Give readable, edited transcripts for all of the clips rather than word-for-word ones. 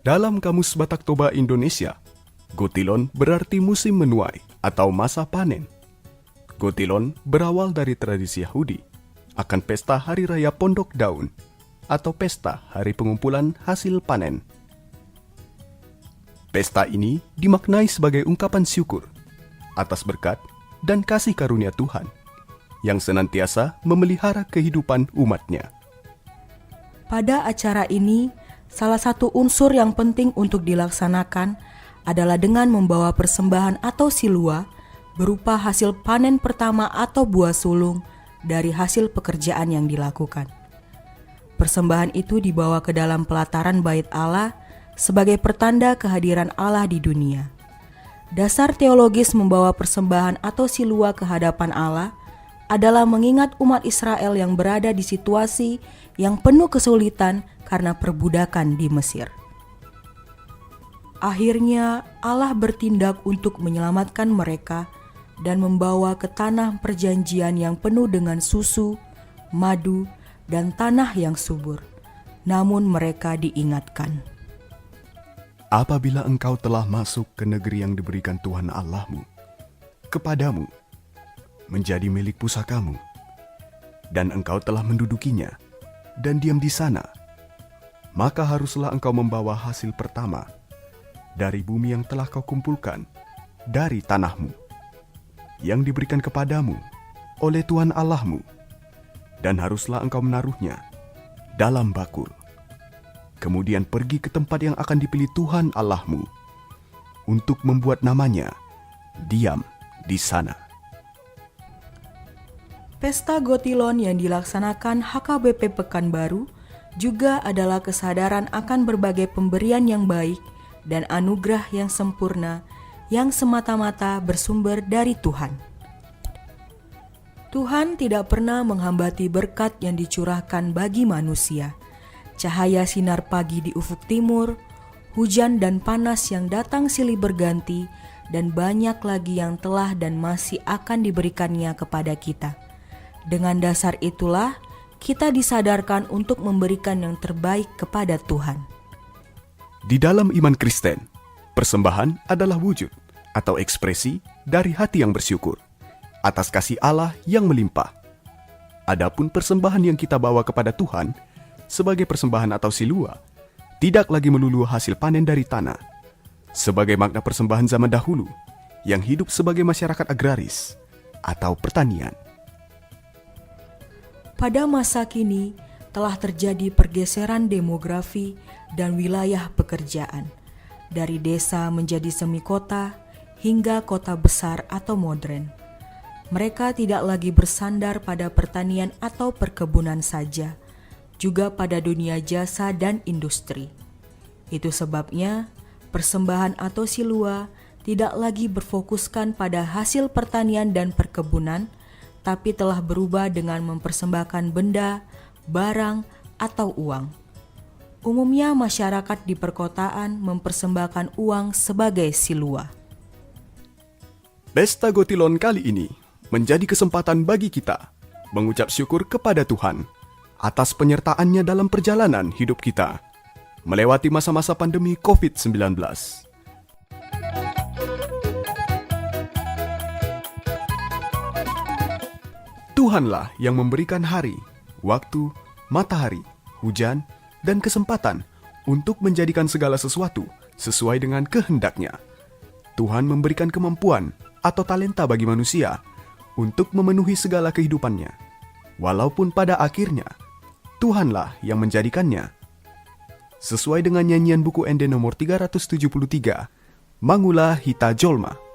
Dalam Kamus Batak Toba Indonesia, Gotilon berarti musim menuai atau masa panen. Gotilon berawal dari tradisi Yahudi akan pesta Hari Raya Pondok Daun atau pesta Hari Pengumpulan Hasil Panen. Pesta ini dimaknai sebagai ungkapan syukur atas berkat dan kasih karunia Tuhan yang senantiasa memelihara kehidupan umatnya. Pada acara ini, salah satu unsur yang penting untuk dilaksanakan adalah dengan membawa persembahan atau silua berupa hasil panen pertama atau buah sulung dari hasil pekerjaan yang dilakukan. Persembahan itu dibawa ke dalam pelataran Bait Allah sebagai pertanda kehadiran Allah di dunia. Dasar teologis membawa persembahan atau silua ke hadapan Allah adalah mengingat umat Israel yang berada di situasi yang penuh kesulitan karena perbudakan di Mesir. Akhirnya Allah bertindak untuk menyelamatkan mereka dan membawa ke tanah perjanjian yang penuh dengan susu, madu, dan tanah yang subur. Namun mereka diingatkan, apabila engkau telah masuk ke negeri yang diberikan Tuhan Allahmu kepadamu, menjadi milik pusakamu, dan engkau telah mendudukinya dan diam di sana, maka haruslah engkau membawa hasil pertama dari bumi yang telah kau kumpulkan dari tanahmu, yang diberikan kepadamu oleh Tuhan Allahmu, dan haruslah engkau menaruhnya dalam bakul. Kemudian pergi ke tempat yang akan dipilih Tuhan Allahmu untuk membuat namanya diam di sana. Pesta Gotilon yang dilaksanakan HKBP Pekanbaru juga adalah kesadaran akan berbagai pemberian yang baik dan anugerah yang sempurna yang semata-mata bersumber dari Tuhan. Tuhan tidak pernah menghambati berkat yang dicurahkan bagi manusia. Cahaya sinar pagi di ufuk timur, hujan dan panas yang datang silih berganti, dan banyak lagi yang telah dan masih akan diberikannya kepada kita. Dengan dasar itulah, kita disadarkan untuk memberikan yang terbaik kepada Tuhan. Di dalam iman Kristen, persembahan adalah wujud atau ekspresi dari hati yang bersyukur atas kasih Allah yang melimpah. Adapun persembahan yang kita bawa kepada Tuhan sebagai persembahan atau silua tidak lagi melulu hasil panen dari tanah, sebagai makna persembahan zaman dahulu yang hidup sebagai masyarakat agraris atau pertanian. Pada masa kini telah terjadi pergeseran demografi dan wilayah pekerjaan, dari desa menjadi semi kota hingga kota besar atau modern. Mereka tidak lagi bersandar pada pertanian atau perkebunan saja, juga pada dunia jasa dan industri. Itu sebabnya persembahan atau silua tidak lagi berfokuskan pada hasil pertanian dan perkebunan, tapi telah berubah dengan mempersembahkan benda, barang, atau uang. Umumnya masyarakat di perkotaan mempersembahkan uang sebagai silua. Pesta Gotilon kali ini menjadi kesempatan bagi kita mengucap syukur kepada Tuhan atas penyertaannya dalam perjalanan hidup kita melewati masa-masa pandemi COVID-19. Tuhanlah yang memberikan hari, waktu, matahari, hujan, dan kesempatan untuk menjadikan segala sesuatu sesuai dengan kehendak-Nya. Tuhan memberikan kemampuan atau talenta bagi manusia untuk memenuhi segala kehidupannya, walaupun pada akhirnya Tuhanlah yang menjadikannya. Sesuai dengan nyanyian buku Ende nomor 373, Mangula Hita Jolma.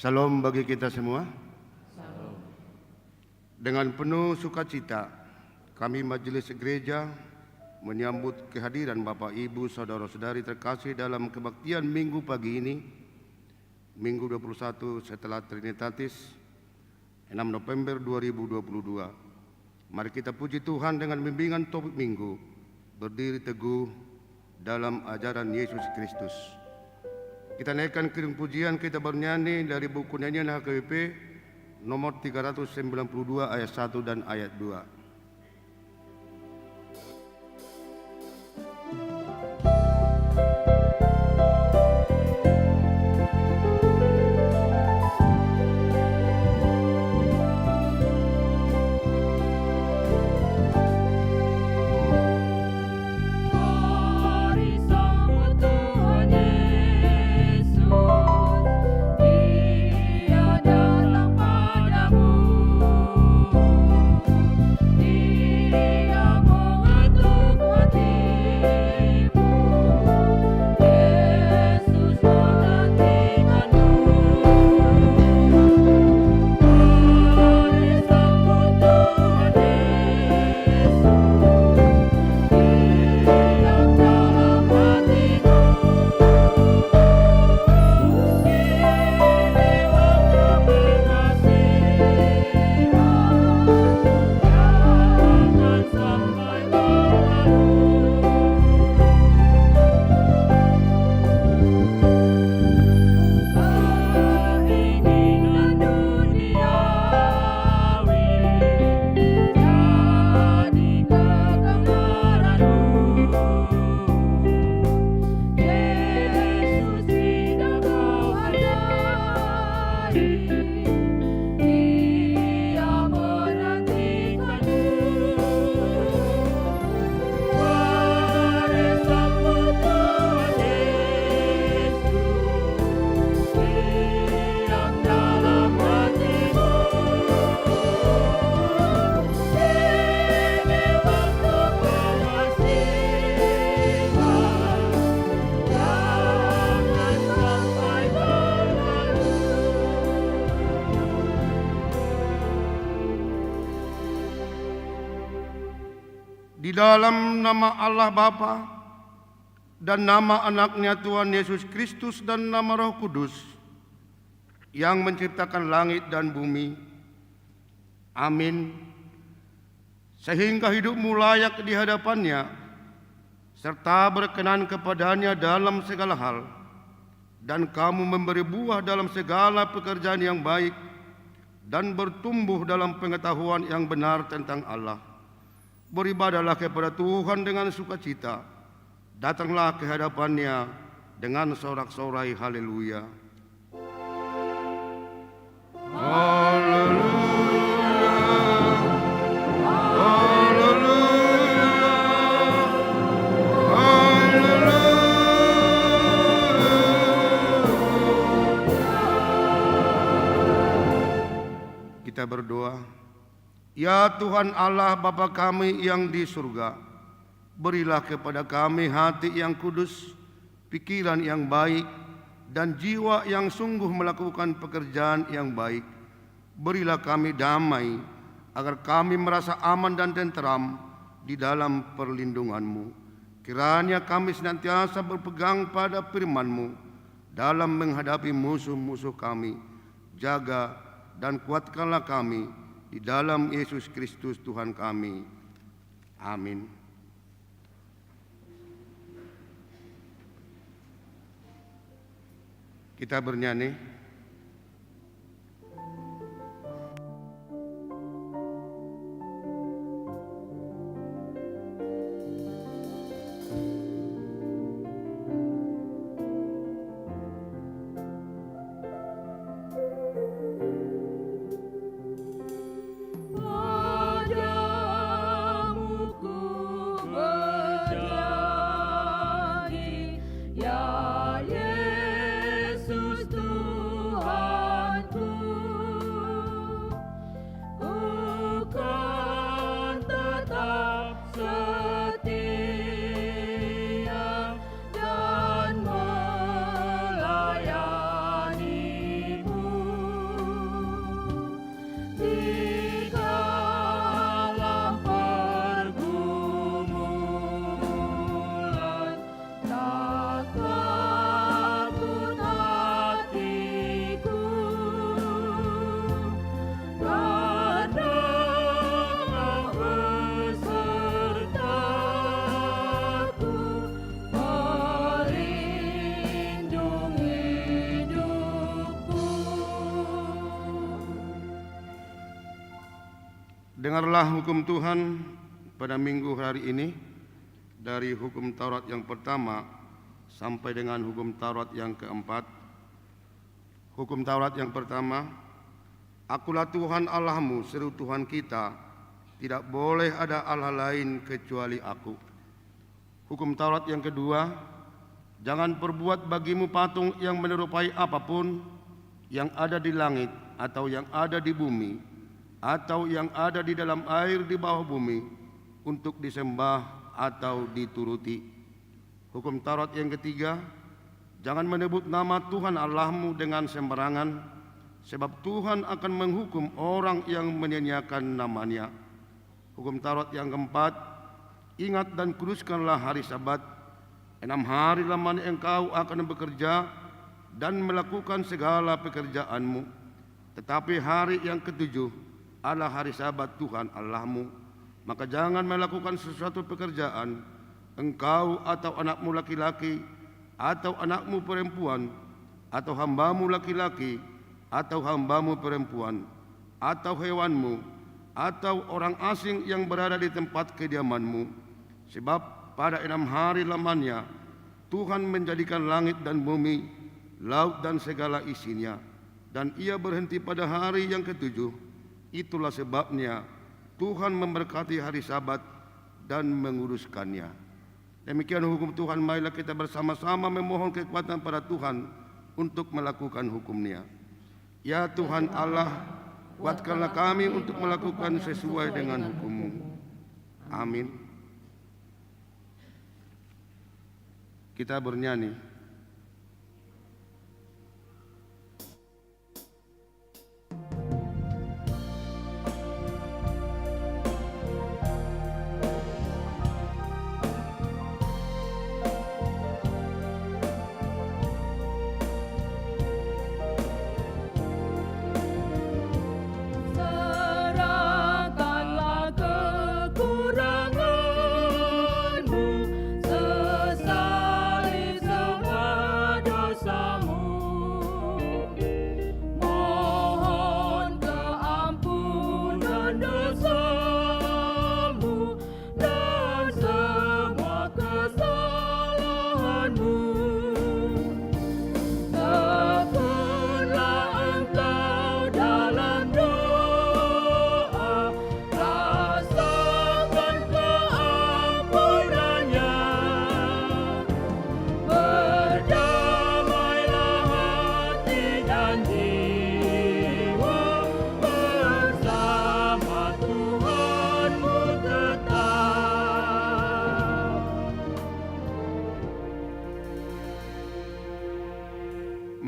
Salam bagi kita semua. Dengan penuh sukacita, kami Majelis Gereja menyambut kehadiran Bapak Ibu Saudara-saudari terkasih dalam kebaktian Minggu pagi ini, Minggu 21 setelah Trinitatis, 6 November 2022. Mari kita puji Tuhan dengan bimbingan topik Minggu, berdiri teguh dalam ajaran Yesus Kristus. Kita naikkan kirim pujian, kita bernyanyi dari buku nyanyian HKBP nomor 392 ayat 1 dan ayat 2. Di dalam nama Allah Bapa dan nama anaknya Tuhan Yesus Kristus dan nama Roh Kudus yang menciptakan langit dan bumi. Amin. Sehingga hidupmu layak di hadapannya serta berkenan kepadanya dalam segala hal, dan kamu memberi buah dalam segala pekerjaan yang baik dan bertumbuh dalam pengetahuan yang benar tentang Allah. Beribadahlah kepada Tuhan dengan sukacita, datanglah ke hadapannya dengan sorak-sorai haleluya. Haleluya, haleluya, haleluya. Kita berdoa. Ya Tuhan Allah Bapa kami yang di surga, berilah kepada kami hati yang kudus, pikiran yang baik, dan jiwa yang sungguh melakukan pekerjaan yang baik. Berilah kami damai, agar kami merasa aman dan tenteram di dalam perlindungan-Mu. Kiranya kami senantiasa berpegang pada firman-Mu dalam menghadapi musuh-musuh kami. Jaga dan kuatkanlah kami di dalam Yesus Kristus Tuhan kami. Amin. Kita bernyanyi. Ya Yesus Tuhan. Dengarlah hukum Tuhan pada minggu hari ini dari hukum Taurat yang pertama sampai dengan hukum Taurat yang keempat. Hukum Taurat yang pertama, Akulah Tuhan Allahmu, seru Tuhan kita, tidak boleh ada Allah lain kecuali Aku. Hukum Taurat yang kedua, jangan perbuat bagimu patung yang menyerupai apapun yang ada di langit atau yang ada di bumi atau yang ada di dalam air di bawah bumi untuk disembah atau dituruti. Hukum Taurat yang ketiga, jangan menyebut nama Tuhan Allahmu dengan sembarangan, sebab Tuhan akan menghukum orang yang menyanyiakan namanya. Hukum Taurat yang keempat, ingat dan kuduskanlah hari Sabat. 6 hari lamanya engkau akan bekerja dan melakukan segala pekerjaanmu. Tetapi hari yang ketujuh adalah hari Sabat Tuhan Allahmu. Maka jangan melakukan sesuatu pekerjaan, engkau atau anakmu laki-laki, atau anakmu perempuan, atau hambamu laki-laki, atau hambamu perempuan, atau hewanmu, atau orang asing yang berada di tempat kediamanmu. Sebab pada 6 hari lamanya Tuhan menjadikan langit dan bumi, laut dan segala isinya, dan Ia berhenti pada hari yang ketujuh. Itulah sebabnya Tuhan memberkati hari Sabat dan menguruskannya. Demikian hukum Tuhan. Marilah kita bersama-sama memohon kekuatan pada Tuhan untuk melakukan hukum-Nya. Ya Tuhan Allah, kuatkanlah kami untuk melakukan sesuai dengan hukum-Mu. Amin. Kita bernyanyi.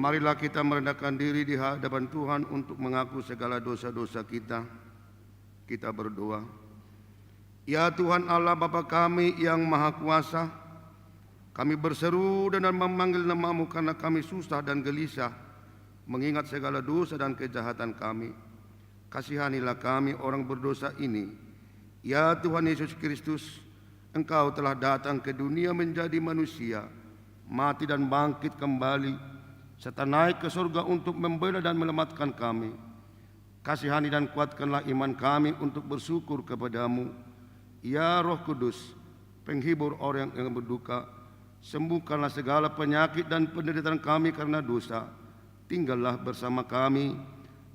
Marilah kita merendahkan diri di hadapan Tuhan untuk mengaku segala dosa-dosa kita. Kita berdoa. Ya Tuhan Allah Bapa kami yang Maha Kuasa, kami berseru dan memanggil nama-Mu karena kami susah dan gelisah mengingat segala dosa dan kejahatan kami. Kasihanilah kami orang berdosa ini. Ya Tuhan Yesus Kristus, Engkau telah datang ke dunia menjadi manusia, mati dan bangkit kembali, serta naik ke surga untuk membela dan menyelamatkan kami. Kasihani dan kuatkanlah iman kami untuk bersyukur kepadamu. Ya Roh Kudus, penghibur orang yang berduka, sembuhkanlah segala penyakit dan penderitaan kami karena dosa. Tinggallah bersama kami,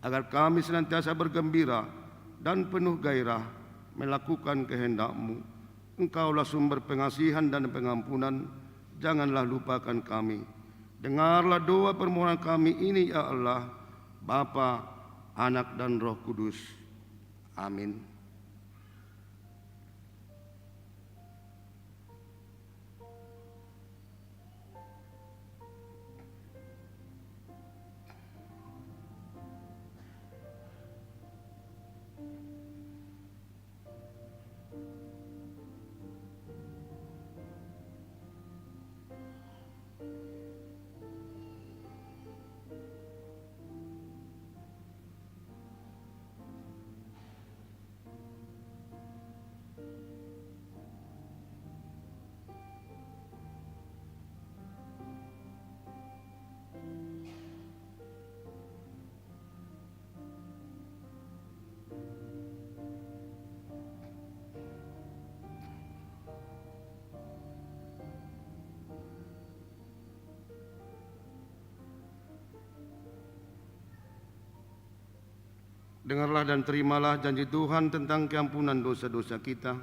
agar kami senantiasa bergembira dan penuh gairah melakukan kehendak-Mu. Engkaulah sumber pengasihan dan pengampunan, janganlah lupakan kami. Dengarlah doa permohonan kami ini ya Allah, Bapa, Anak dan Roh Kudus. Amin. Dengarlah dan terimalah janji Tuhan tentang keampunan dosa-dosa kita.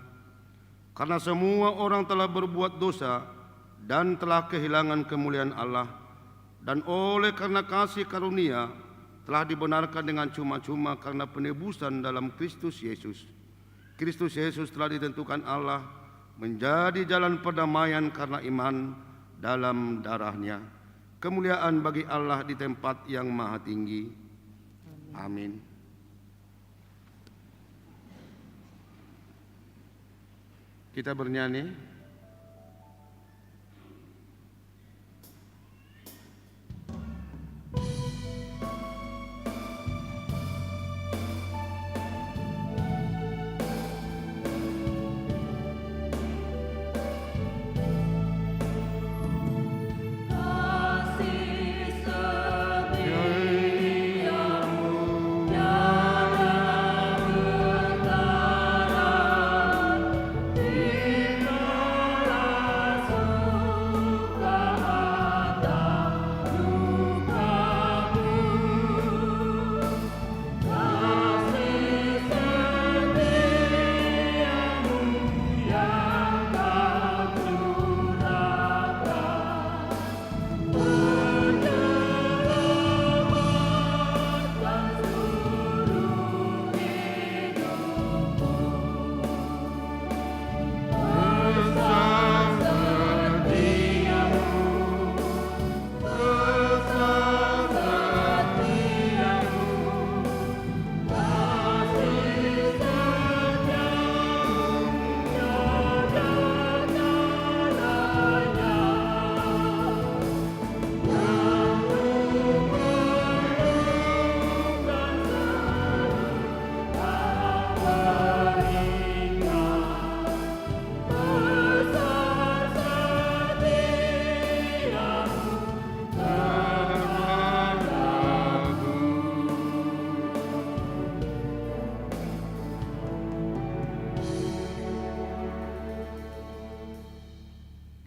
Karena semua orang telah berbuat dosa dan telah kehilangan kemuliaan Allah, dan oleh karena kasih karunia telah dibenarkan dengan cuma-cuma karena penebusan dalam Kristus Yesus. Kristus Yesus telah ditentukan Allah menjadi jalan perdamaian karena iman dalam darahnya. Kemuliaan bagi Allah di tempat yang maha tinggi. Amin. Kita bernyanyi.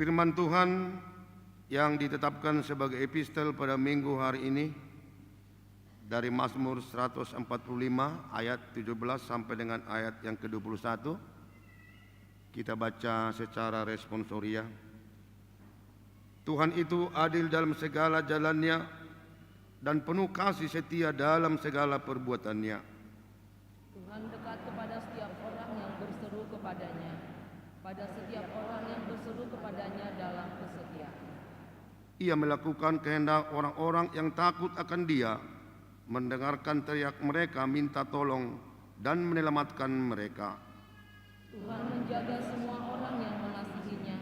Firman Tuhan yang ditetapkan sebagai epistel pada minggu hari ini dari Mazmur 145 ayat 17 sampai dengan ayat yang ke-21. Kita baca secara responsoria. Tuhan itu adil dalam segala jalannya dan penuh kasih setia dalam segala perbuatannya. Tuhan dekat kepada setiap orang yang berseru kepadanya, pada setiap orang yang berseru kepadanya dalam kesetiaan. Ia melakukan kehendak orang-orang yang takut akan Dia, mendengarkan teriak mereka minta tolong dan menyelamatkan mereka. Tuhan menjaga semua orang yang mengasihinya,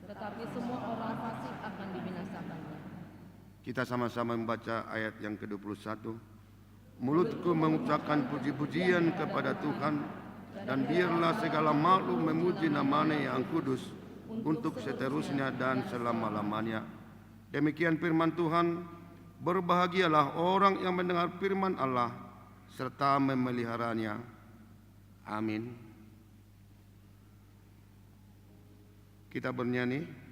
tetapi semua orang fasik akan dibinasakannya. Kita sama-sama membaca ayat yang ke-21. Mulutku mengucapkan puji-pujian kepada Tuhan, dan biarlah segala makhluk memuji nama-Nya yang kudus untuk seterusnya dan selama-lamanya. Demikian firman Tuhan. Berbahagialah orang yang mendengar firman Allah serta memeliharanya. Amin. Kita bernyanyi.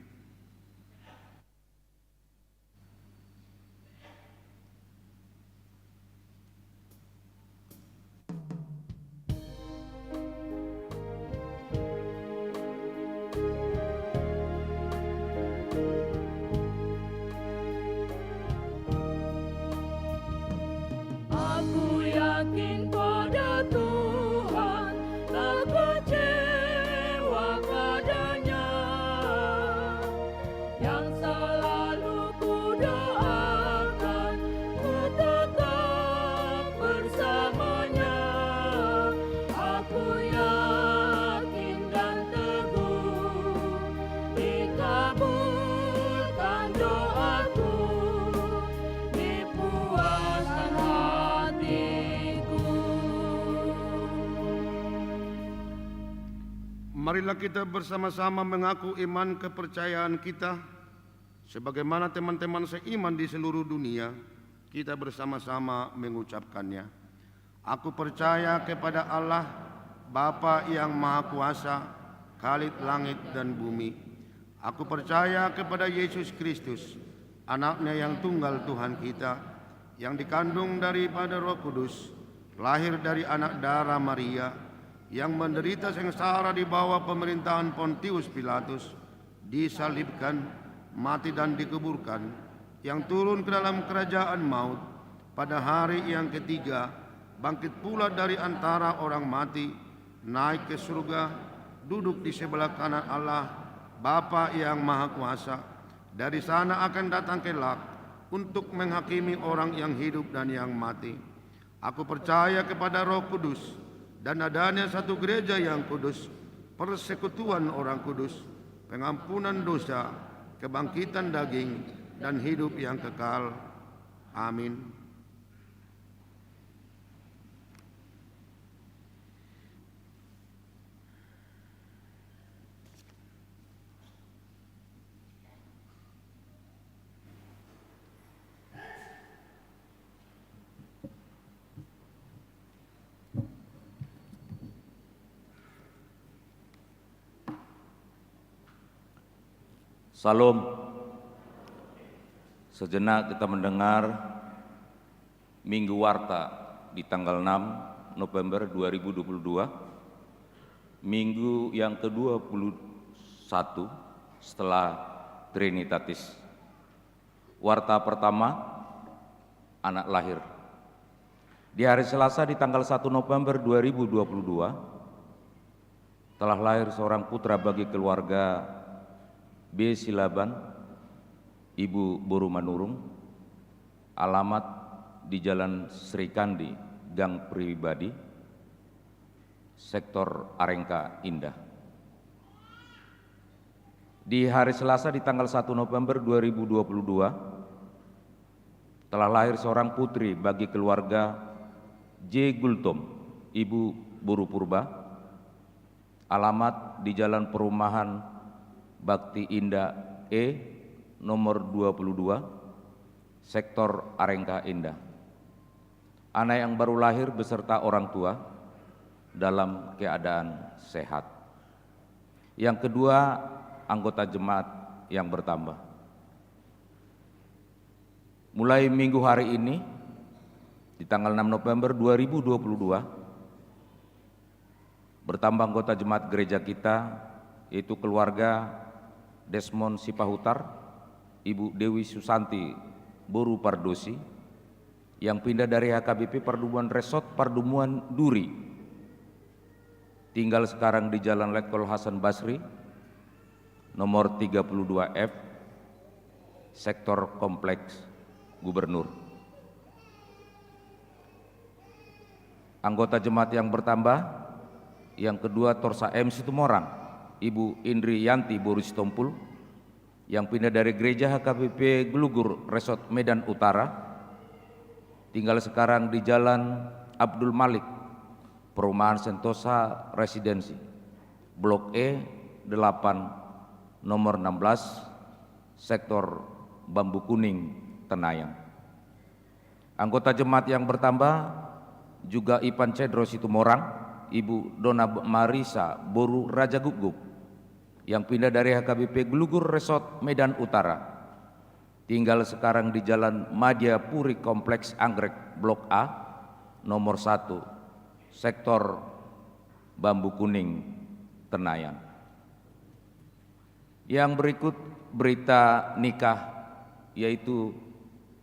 Aku yakin pada Tuhan, tak kecewa padanya, yang selalu kudoakan, ku tetap bersamanya. Aku yakin dan teguh, dikabulkan doaku, dipuaskan hatiku. Marilah kita bersama-sama mengaku iman kepercayaan kita sebagaimana teman-teman seiman di seluruh dunia. Kita bersama-sama mengucapkannya. Aku percaya kepada Allah, Bapa yang Maha Kuasa, Khalid langit dan bumi. Aku percaya kepada Yesus Kristus, Anak-Nya yang tunggal Tuhan kita, yang dikandung daripada Roh Kudus, lahir dari anak darah Maria, yang menderita sengsara di bawah pemerintahan Pontius Pilatus, disalibkan, mati dan dikuburkan, yang turun ke dalam kerajaan maut, pada hari yang ketiga bangkit pula dari antara orang mati, naik ke surga, duduk di sebelah kanan Allah Bapa yang Maha Kuasa. Dari sana akan datang kelak untuk menghakimi orang yang hidup dan yang mati. Aku percaya kepada Roh Kudus dan adanya satu gereja yang kudus, persekutuan orang kudus, pengampunan dosa, kebangkitan daging, dan hidup yang kekal. Amin. Salam. Sejenak kita mendengar Minggu Warta di tanggal 6 November 2022, Minggu yang ke-21 setelah Trinitatis. Warta pertama, anak lahir. Di hari Selasa di tanggal 1 November 2022, telah lahir seorang putra bagi keluarga B. Silaban, Ibu Boru Manurung, alamat di Jalan Sri Kandi, Gang Pribadi, Sektor Arengka Indah. Di hari Selasa di tanggal 1 November 2022, telah lahir seorang putri bagi keluarga J. Gultom, Ibu Boru Purba, alamat di Jalan Perumahan Bakti Indah E, nomor 22, Sektor Arengka Indah. Anak yang baru lahir beserta orang tua dalam keadaan sehat. Yang kedua, anggota jemaat yang bertambah. Mulai minggu hari ini, di tanggal 6 November 2022, bertambah anggota jemaat gereja kita, yaitu keluarga Desmond Sipahutar, Ibu Dewi Susanti Boru Pardosi, yang pindah dari HKBP Pardumuan Resort Pardumuan Duri, tinggal sekarang di Jalan Letkol Hasan Basri, nomor 32F, Sektor Kompleks Gubernur. Anggota jemaat yang bertambah, yang kedua Torsa M. Situmorang, Ibu Indri Yanti Boru Sitompul, yang pindah dari gereja HKBP Gelugur Resort Medan Utara, tinggal sekarang di Jalan Abdul Malik, Perumahan Sentosa Residensi, Blok E 8, nomor 16, Sektor Bambu Kuning, Tenayang. Anggota jemaat yang bertambah juga Ipan Cedro Situmorang, Ibu Dona Marisa Boru Raja Gugup, yang pindah dari HKBP Gelugur Resort Medan Utara, tinggal sekarang di Jalan Madya Puri Kompleks Anggrek Blok A, nomor 1, Sektor Bambu Kuning, Tenayang. Yang berikut berita nikah, yaitu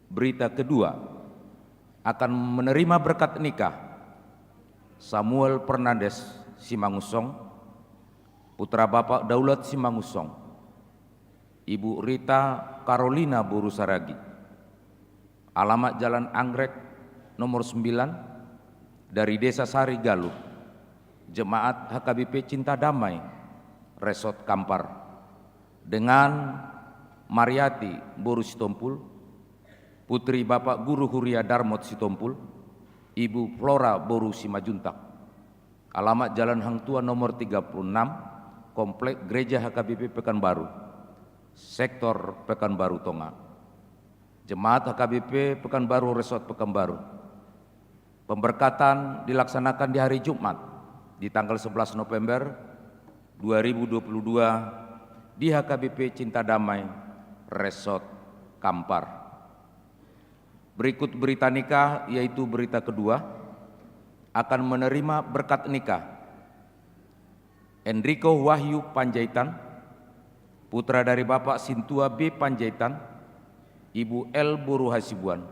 berita kedua, akan menerima berkat nikah Samuel Fernandes Simangusong, putra Bapak Daulat Simangusong, Ibu Rita Carolina Boru Saragi, alamat Jalan Anggrek nomor 9, dari Desa Sari Galuh, Jemaat HKBP Cinta Damai, Resort Kampar, dengan Mariati Boru Sitompul, putri Bapak Guru Huria Darmot Sitompul, Ibu Flora Boru Simajuntak, alamat Jalan Hang Tua nomor 36, Komplek Gereja HKBP Pekanbaru, Sektor Pekanbaru Tonga. Jemaat HKBP Pekanbaru Resort Pekanbaru. Pemberkatan dilaksanakan di hari Jumat di tanggal 11 November 2022 di HKBP Cinta Damai, Resort Kampar. Berikut berita nikah, yaitu berita kedua, akan menerima berkat nikah Enrico Wahyu Panjaitan, putra dari Bapak Sintua B. Panjaitan, Ibu L. Boru Hasibuan,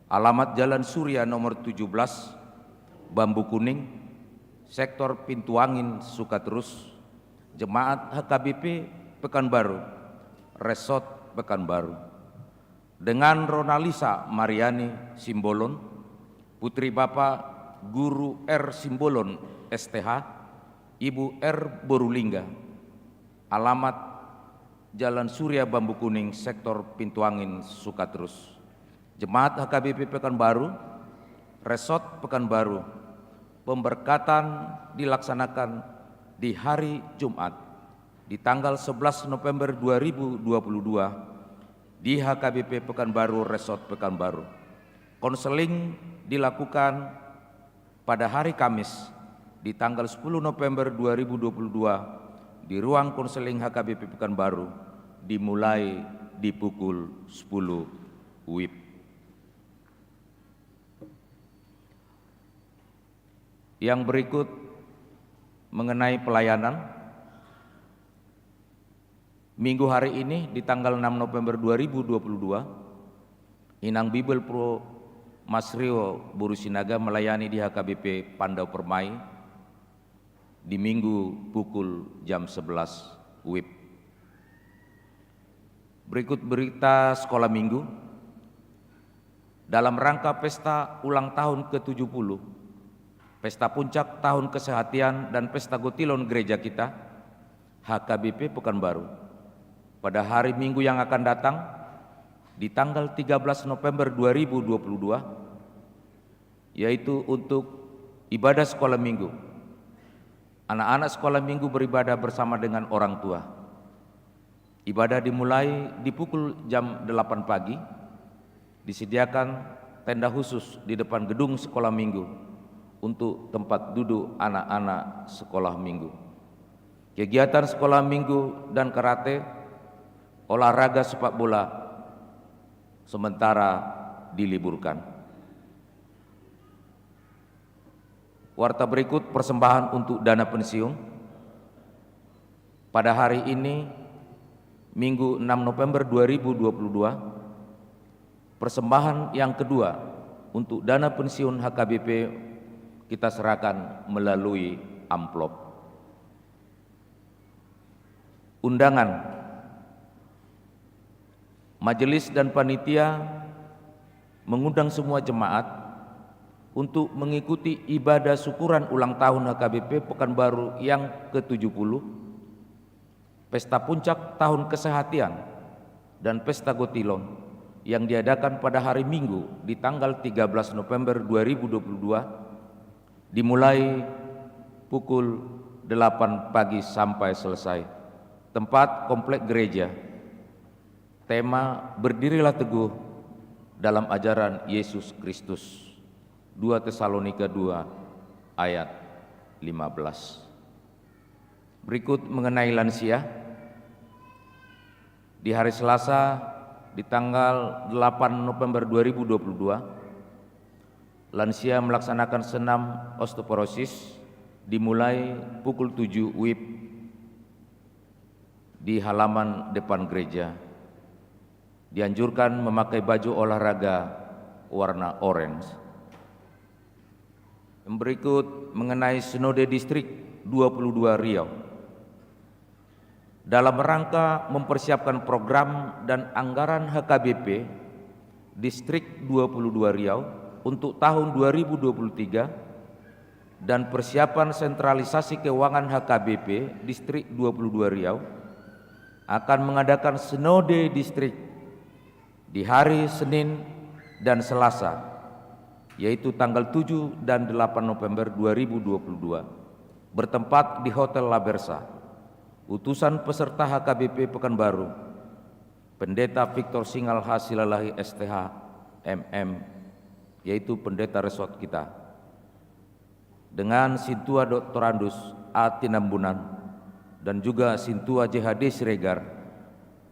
alamat Jalan Surya nomor 17, Bambu Kuning, Sektor Pintu Angin, Sukaterus, Jemaat HKBP Pekanbaru, Resort Pekanbaru, dengan Ronalisa Mariani Simbolon, putri Bapak Guru R. Simbolon STH, Ibu R. Borulingga, alamat Jalan Surya Bambu Kuning, Sektor Pintu Angin, Sukaterus, Jemaat HKBP Pekanbaru, Resort Pekanbaru. Pemberkatan dilaksanakan di hari Jumat di tanggal 11 November 2022 di HKBP Pekanbaru, Resort Pekanbaru. Konseling dilakukan pada hari Kamis di tanggal 10 November 2022 di ruang konseling HKBP Pekanbaru, dimulai di pukul 10 WIB. Yang berikut mengenai pelayanan. Minggu hari ini di tanggal 6 November 2022, Inang Bibel Pro Mas Rio Borusinaga melayani di HKBP Pandau Permai di Minggu pukul jam 11 WIB. Berikut berita sekolah minggu. Dalam rangka pesta ulang tahun ke-70, pesta puncak tahun kesehatian dan pesta gotilon gereja kita, HKBP Pekanbaru, pada hari Minggu yang akan datang, di tanggal 13 November 2022, yaitu untuk ibadah sekolah minggu. Anak-anak sekolah minggu beribadah bersama dengan orang tua. Ibadah dimulai di pukul jam 8 pagi, disediakan tenda khusus di depan gedung sekolah minggu untuk tempat duduk anak-anak sekolah minggu. Kegiatan sekolah minggu dan karate, olahraga sepak bola sementara diliburkan. Warta berikut persembahan untuk dana pensiun. Pada hari ini, Minggu 6 November 2022, persembahan yang kedua untuk dana pensiun HKBP kita serahkan melalui amplop. Undangan. Majelis dan panitia mengundang semua jemaat untuk mengikuti ibadah syukuran ulang tahun HKBP Pekanbaru yang ke-70, pesta puncak tahun kesehatian dan pesta gotilon yang diadakan pada hari Minggu di tanggal 13 November 2022 dimulai pukul 8 pagi sampai selesai. Tempat komplek gereja. Tema berdirilah teguh dalam ajaran Yesus Kristus. 2 Tesalonika 2 ayat 15. Berikut mengenai lansia. Di hari Selasa di tanggal 8 November 2022, lansia melaksanakan senam osteoporosis dimulai pukul 7 WIB di halaman depan gereja. Dianjurkan memakai baju olahraga warna orange. Berikut mengenai Sinode Distrik 22 Riau. Dalam rangka mempersiapkan program dan anggaran HKBP Distrik 22 Riau untuk tahun 2023 dan persiapan sentralisasi keuangan HKBP Distrik 22 Riau akan mengadakan Sinode Distrik di hari Senin dan Selasa, yaitu tanggal 7 dan 8 November 2022, bertempat di Hotel La Bersa. Utusan peserta HKBP Pekanbaru, Pendeta Victor Singal Hasilalahi STH MM, yaitu pendeta resort kita, dengan Sintua Doktorandus A. Tinambunan dan juga Sintua JHD Siregar,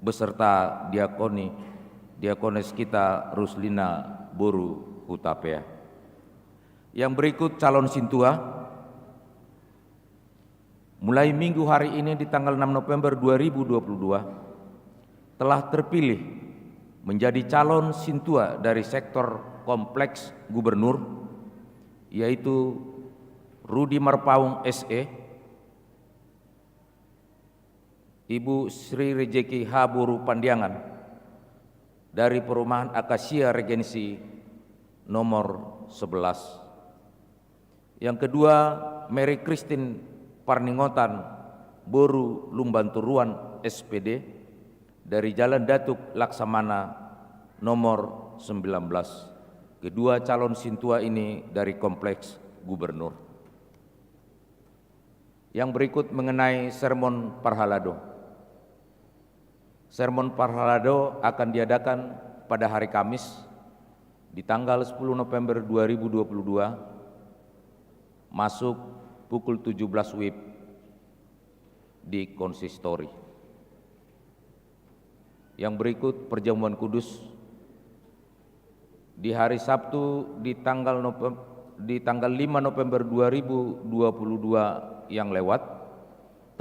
beserta diakones kita Ruslina Boru Hutapea. Yang berikut calon Sintua. Mulai minggu hari ini di tanggal 6 November 2022 telah terpilih menjadi calon Sintua dari sektor kompleks gubernur, yaitu Rudi Marpaung SE, Ibu Sri Rejeki H. Buru Pandiangan dari Perumahan Akasia Regensi nomor 11. Yang kedua, Mary Christine Parningotan Boru Lumbanturuan SPD dari Jalan Datuk Laksamana nomor 19. Kedua calon Sintua ini dari kompleks gubernur. Yang berikut mengenai sermon Parhalado. Sermon Parhalado akan diadakan pada hari Kamis di tanggal 10 November 2022 masuk pukul 17 WIB di konsistori. Yang berikut perjamuan kudus di hari Sabtu di tanggal 5 November 2022 yang lewat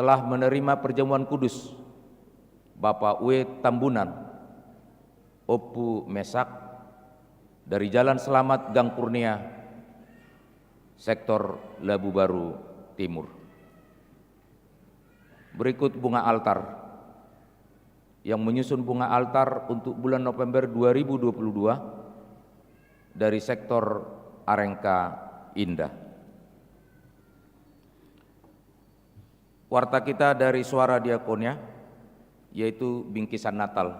telah menerima perjamuan kudus Bapak W. Tambunan Opu Mesak dari Jalan Selamat Gang Kurnia, sektor Labu Baru Timur. Berikut bunga altar. Yang menyusun bunga altar untuk bulan November 2022 dari sektor Arengka Indah. Warta kita dari Suara Diakonia, yaitu bingkisan Natal.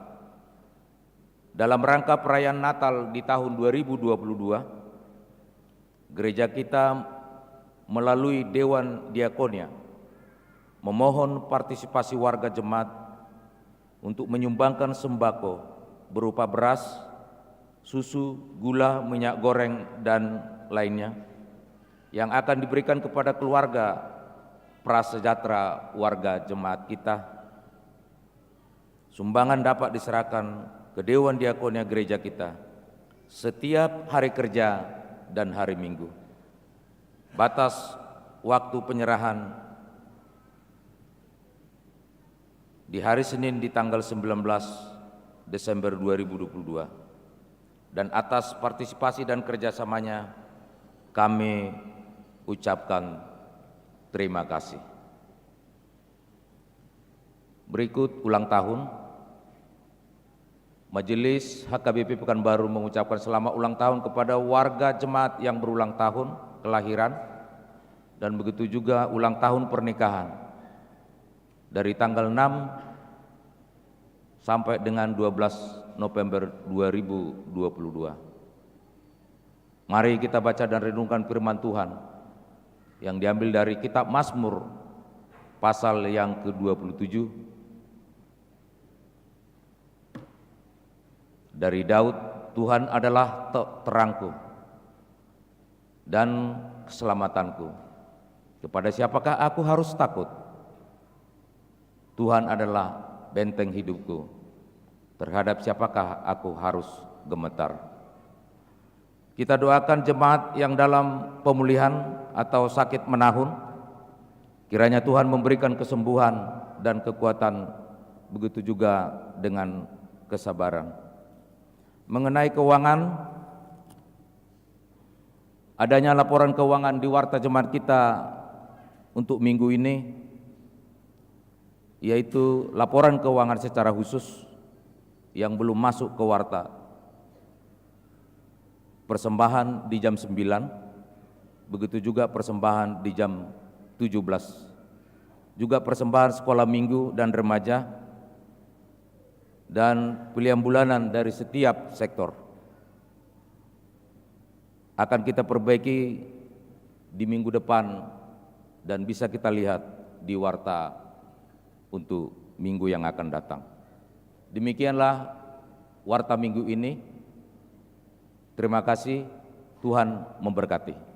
Dalam rangka perayaan Natal di tahun 2022, gereja kita melalui Dewan Diakonia memohon partisipasi warga jemaat untuk menyumbangkan sembako berupa beras, susu, gula, minyak goreng, dan lainnya yang akan diberikan kepada keluarga prasejahtera warga jemaat kita. Sumbangan dapat diserahkan ke Dewan Diakonia gereja kita setiap hari kerja dan hari Minggu. Batas waktu penyerahan di hari Senin di tanggal 19 Desember 2022. Dan atas partisipasi dan kerjasamanya kami ucapkan terima kasih. Berikut ulang tahun. Majelis HKBP Pekanbaru mengucapkan selamat ulang tahun kepada warga jemaat yang berulang tahun kelahiran dan begitu juga ulang tahun pernikahan dari tanggal 6 sampai dengan 12 November 2022. Mari kita baca dan renungkan firman Tuhan yang diambil dari kitab Mazmur pasal yang ke-27 dari Daud. Tuhan adalah terangku dan keselamatanku. Kepada siapakah aku harus takut? Tuhan adalah benteng hidupku. Terhadap siapakah aku harus gemetar? Kita doakan jemaat yang dalam pemulihan atau sakit menahun. Kiranya Tuhan memberikan kesembuhan dan kekuatan, begitu juga dengan kesabaran. Mengenai keuangan, adanya laporan keuangan di warta jemaat kita untuk minggu ini, yaitu laporan keuangan secara khusus yang belum masuk ke warta. Persembahan di jam 9, begitu juga persembahan di jam 17. Juga persembahan sekolah minggu dan remaja, dan pilihan bulanan dari setiap sektor akan kita perbaiki di minggu depan dan bisa kita lihat di warta untuk minggu yang akan datang. Demikianlah warta minggu ini. Terima kasih, Tuhan memberkati.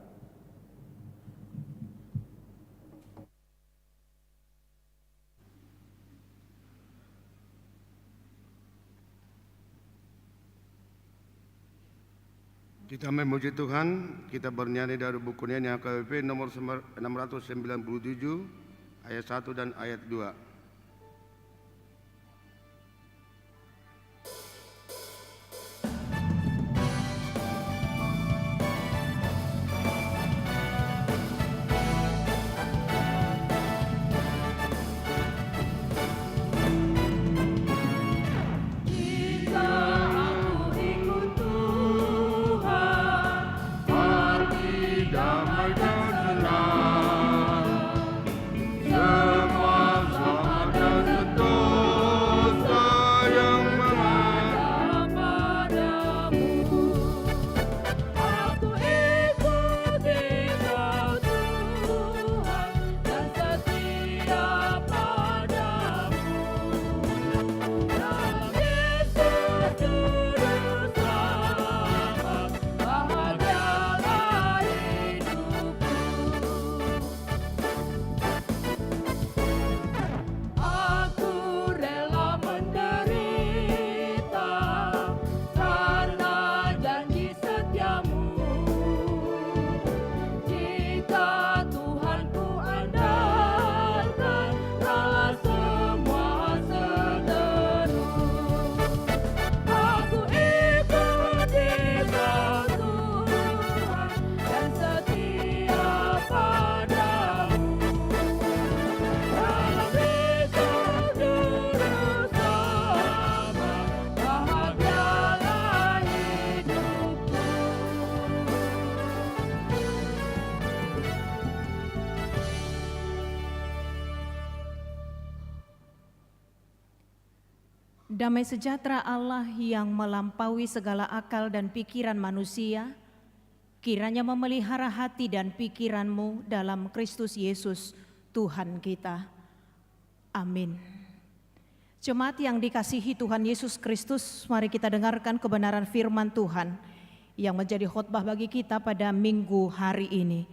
Kita memuji Tuhan, kita bernyanyi dari buku nyanyi AKBP nomor 697 ayat 1 dan ayat 2. Damai sejahtera Allah yang melampaui segala akal dan pikiran manusia, kiranya memelihara hati dan pikiranmu dalam Kristus Yesus, Tuhan kita. Amin. Jemaat yang dikasihi Tuhan Yesus Kristus, mari kita dengarkan kebenaran firman Tuhan yang menjadi khotbah bagi kita pada minggu hari ini.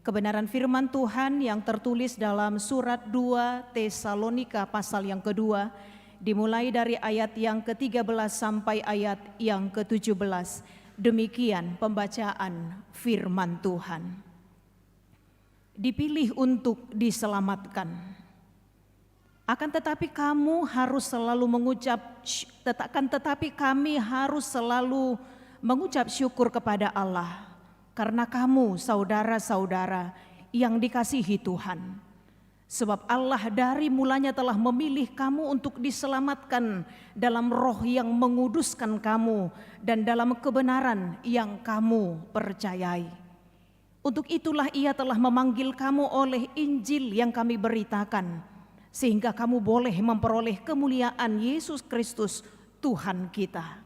Kebenaran firman Tuhan yang tertulis dalam surat 2 Tesalonika pasal yang kedua, dimulai dari ayat yang ke-13 sampai ayat yang ke-17. Demikian pembacaan firman Tuhan. Dipilih untuk diselamatkan. Akan tetapi kami harus selalu mengucap syukur kepada Allah karena kamu saudara-saudara yang dikasihi Tuhan. Sebab Allah dari mulanya telah memilih kamu untuk diselamatkan dalam roh yang menguduskan kamu dan dalam kebenaran yang kamu percayai. Untuk itulah Ia telah memanggil kamu oleh Injil yang kami beritakan, sehingga kamu boleh memperoleh kemuliaan Yesus Kristus Tuhan kita.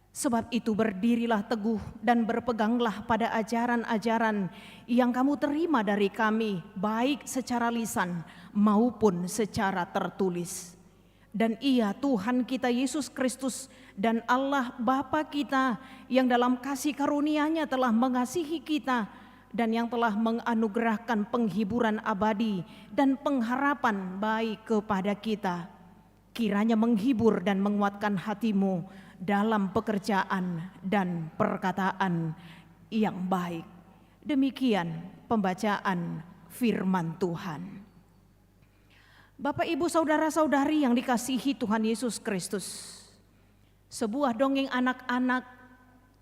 Sebab itu berdirilah teguh dan berpeganglah pada ajaran-ajaran yang kamu terima dari kami, baik secara lisan maupun secara tertulis. Dan Ia Tuhan kita Yesus Kristus dan Allah Bapa kita yang dalam kasih karunia-Nya telah mengasihi kita dan yang telah menganugerahkan penghiburan abadi dan pengharapan baik kepada kita, kiranya menghibur dan menguatkan hatimu dalam pekerjaan dan perkataan yang baik. Demikian pembacaan firman Tuhan. Bapak, Ibu, saudara-saudari yang dikasihi Tuhan Yesus Kristus, sebuah dongeng anak-anak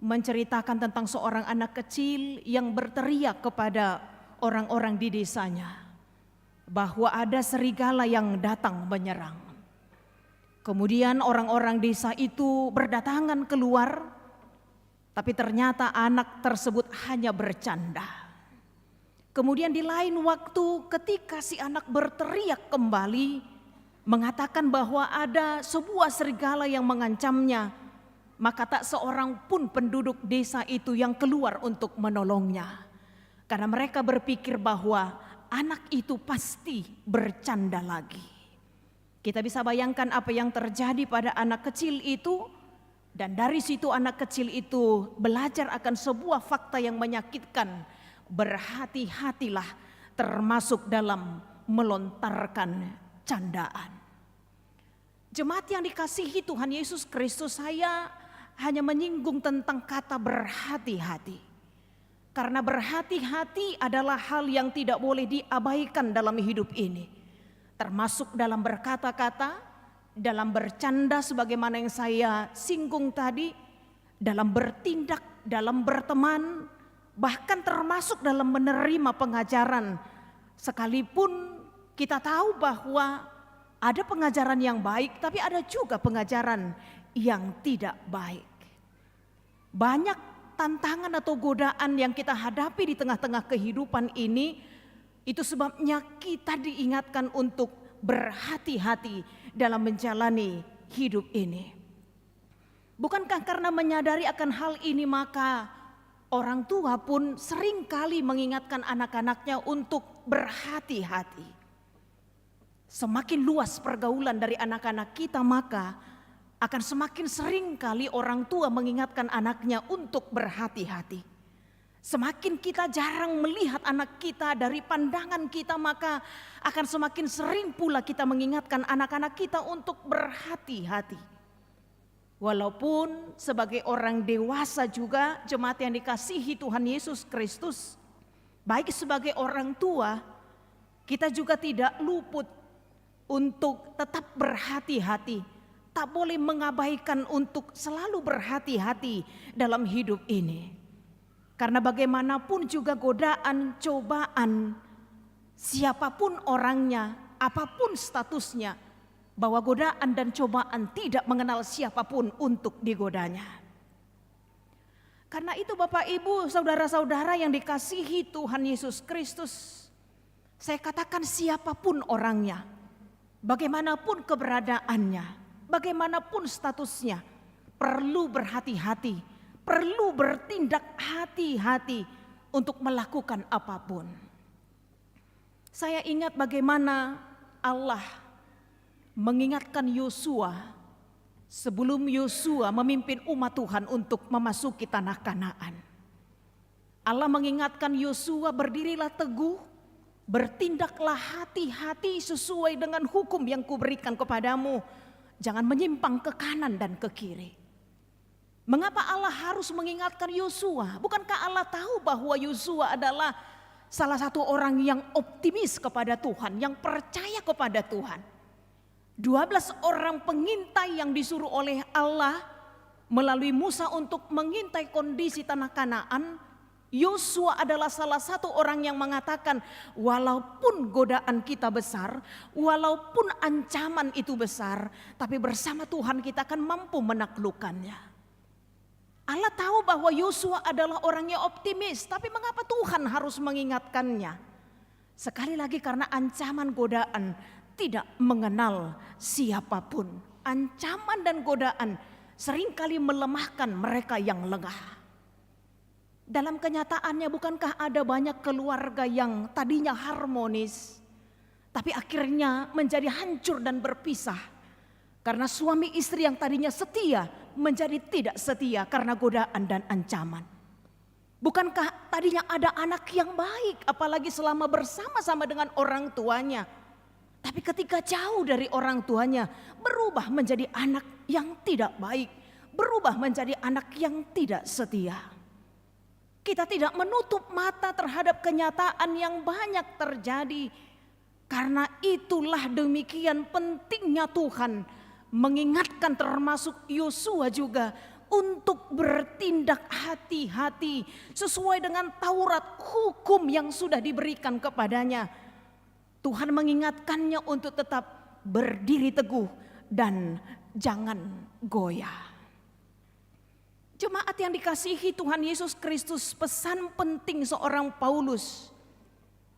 menceritakan tentang seorang anak kecil yang berteriak kepada orang-orang di desanya bahwa ada serigala yang datang menyerang. Kemudian orang-orang desa itu berdatangan keluar, tapi ternyata anak tersebut hanya bercanda. Kemudian di lain waktu ketika si anak berteriak kembali, mengatakan bahwa ada sebuah serigala yang mengancamnya, maka tak seorang pun penduduk desa itu yang keluar untuk menolongnya. Karena mereka berpikir bahwa anak itu pasti bercanda lagi. Kita bisa bayangkan apa yang terjadi pada anak kecil itu, dan dari situ anak kecil itu belajar akan sebuah fakta yang menyakitkan. Berhati-hatilah termasuk dalam melontarkan candaan. Jemaat yang dikasihi Tuhan Yesus Kristus, saya hanya menyinggung tentang kata berhati-hati. Karena berhati-hati adalah hal yang tidak boleh diabaikan dalam hidup ini. Termasuk dalam berkata-kata, dalam bercanda sebagaimana yang saya singgung tadi, dalam bertindak, dalam berteman, bahkan termasuk dalam menerima pengajaran. Sekalipun kita tahu bahwa ada pengajaran yang baik, tapi ada juga pengajaran yang tidak baik. Banyak tantangan atau godaan yang kita hadapi di tengah-tengah kehidupan ini, itu sebabnya kita diingatkan untuk berhati-hati dalam menjalani hidup ini. Bukankah karena menyadari akan hal ini maka orang tua pun seringkali mengingatkan anak-anaknya untuk berhati-hati. Semakin luas pergaulan dari anak-anak kita, maka akan semakin sering kali orang tua mengingatkan anaknya untuk berhati-hati. Semakin kita jarang melihat anak kita dari pandangan kita, maka akan semakin sering pula kita mengingatkan anak-anak kita untuk berhati-hati. Walaupun sebagai orang dewasa juga, jemaat yang dikasihi Tuhan Yesus Kristus, baik sebagai orang tua, kita juga tidak luput untuk tetap berhati-hati. Tak boleh mengabaikan untuk selalu berhati-hati dalam hidup ini. Karena bagaimanapun juga godaan, cobaan, siapapun orangnya, apapun statusnya, bahwa godaan dan cobaan tidak mengenal siapapun untuk digodanya. Karena itu Bapak Ibu, saudara-saudara yang dikasihi Tuhan Yesus Kristus, saya katakan siapapun orangnya, bagaimanapun keberadaannya, bagaimanapun statusnya, perlu berhati-hati, perlu bertindak hati-hati untuk melakukan apapun. Saya ingat bagaimana Allah mengingatkan Yosua sebelum Yosua memimpin umat Tuhan untuk memasuki tanah Kanaan. Allah mengingatkan Yosua, berdirilah teguh, bertindaklah hati-hati sesuai dengan hukum yang kuberikan kepadamu. Jangan menyimpang ke kanan dan ke kiri. Mengapa Allah harus mengingatkan Yosua? Bukankah Allah tahu bahwa Yosua adalah salah satu orang yang optimis kepada Tuhan, yang percaya kepada Tuhan? 12 orang pengintai yang disuruh oleh Allah melalui Musa untuk mengintai kondisi tanah Kanaan, Yosua adalah salah satu orang yang mengatakan, walaupun godaan kita besar, walaupun ancaman itu besar, tapi bersama Tuhan kita akan mampu menaklukkannya. Allah tahu bahwa Yosua adalah orang yang optimis, tapi mengapa Tuhan harus mengingatkannya? Sekali lagi karena ancaman godaan tidak mengenal siapapun. Ancaman dan godaan seringkali melemahkan mereka yang lengah. Dalam kenyataannya, bukankah ada banyak keluarga yang tadinya harmonis, tapi akhirnya menjadi hancur dan berpisah? Karena suami istri yang tadinya setia menjadi tidak setia karena godaan dan ancaman. Bukankah tadinya ada anak yang baik, apalagi selama bersama-sama dengan orang tuanya, tapi ketika jauh dari orang tuanya berubah menjadi anak yang tidak baik, berubah menjadi anak yang tidak setia. Kita tidak menutup mata terhadap kenyataan yang banyak terjadi. Karena itulah demikian pentingnya Tuhan mengingatkan termasuk Yosua juga untuk bertindak hati-hati sesuai dengan Taurat, hukum yang sudah diberikan kepadanya. Tuhan mengingatkannya untuk tetap berdiri teguh dan jangan goyah. Jemaat yang dikasihi Tuhan Yesus Kristus, pesan penting seorang Paulus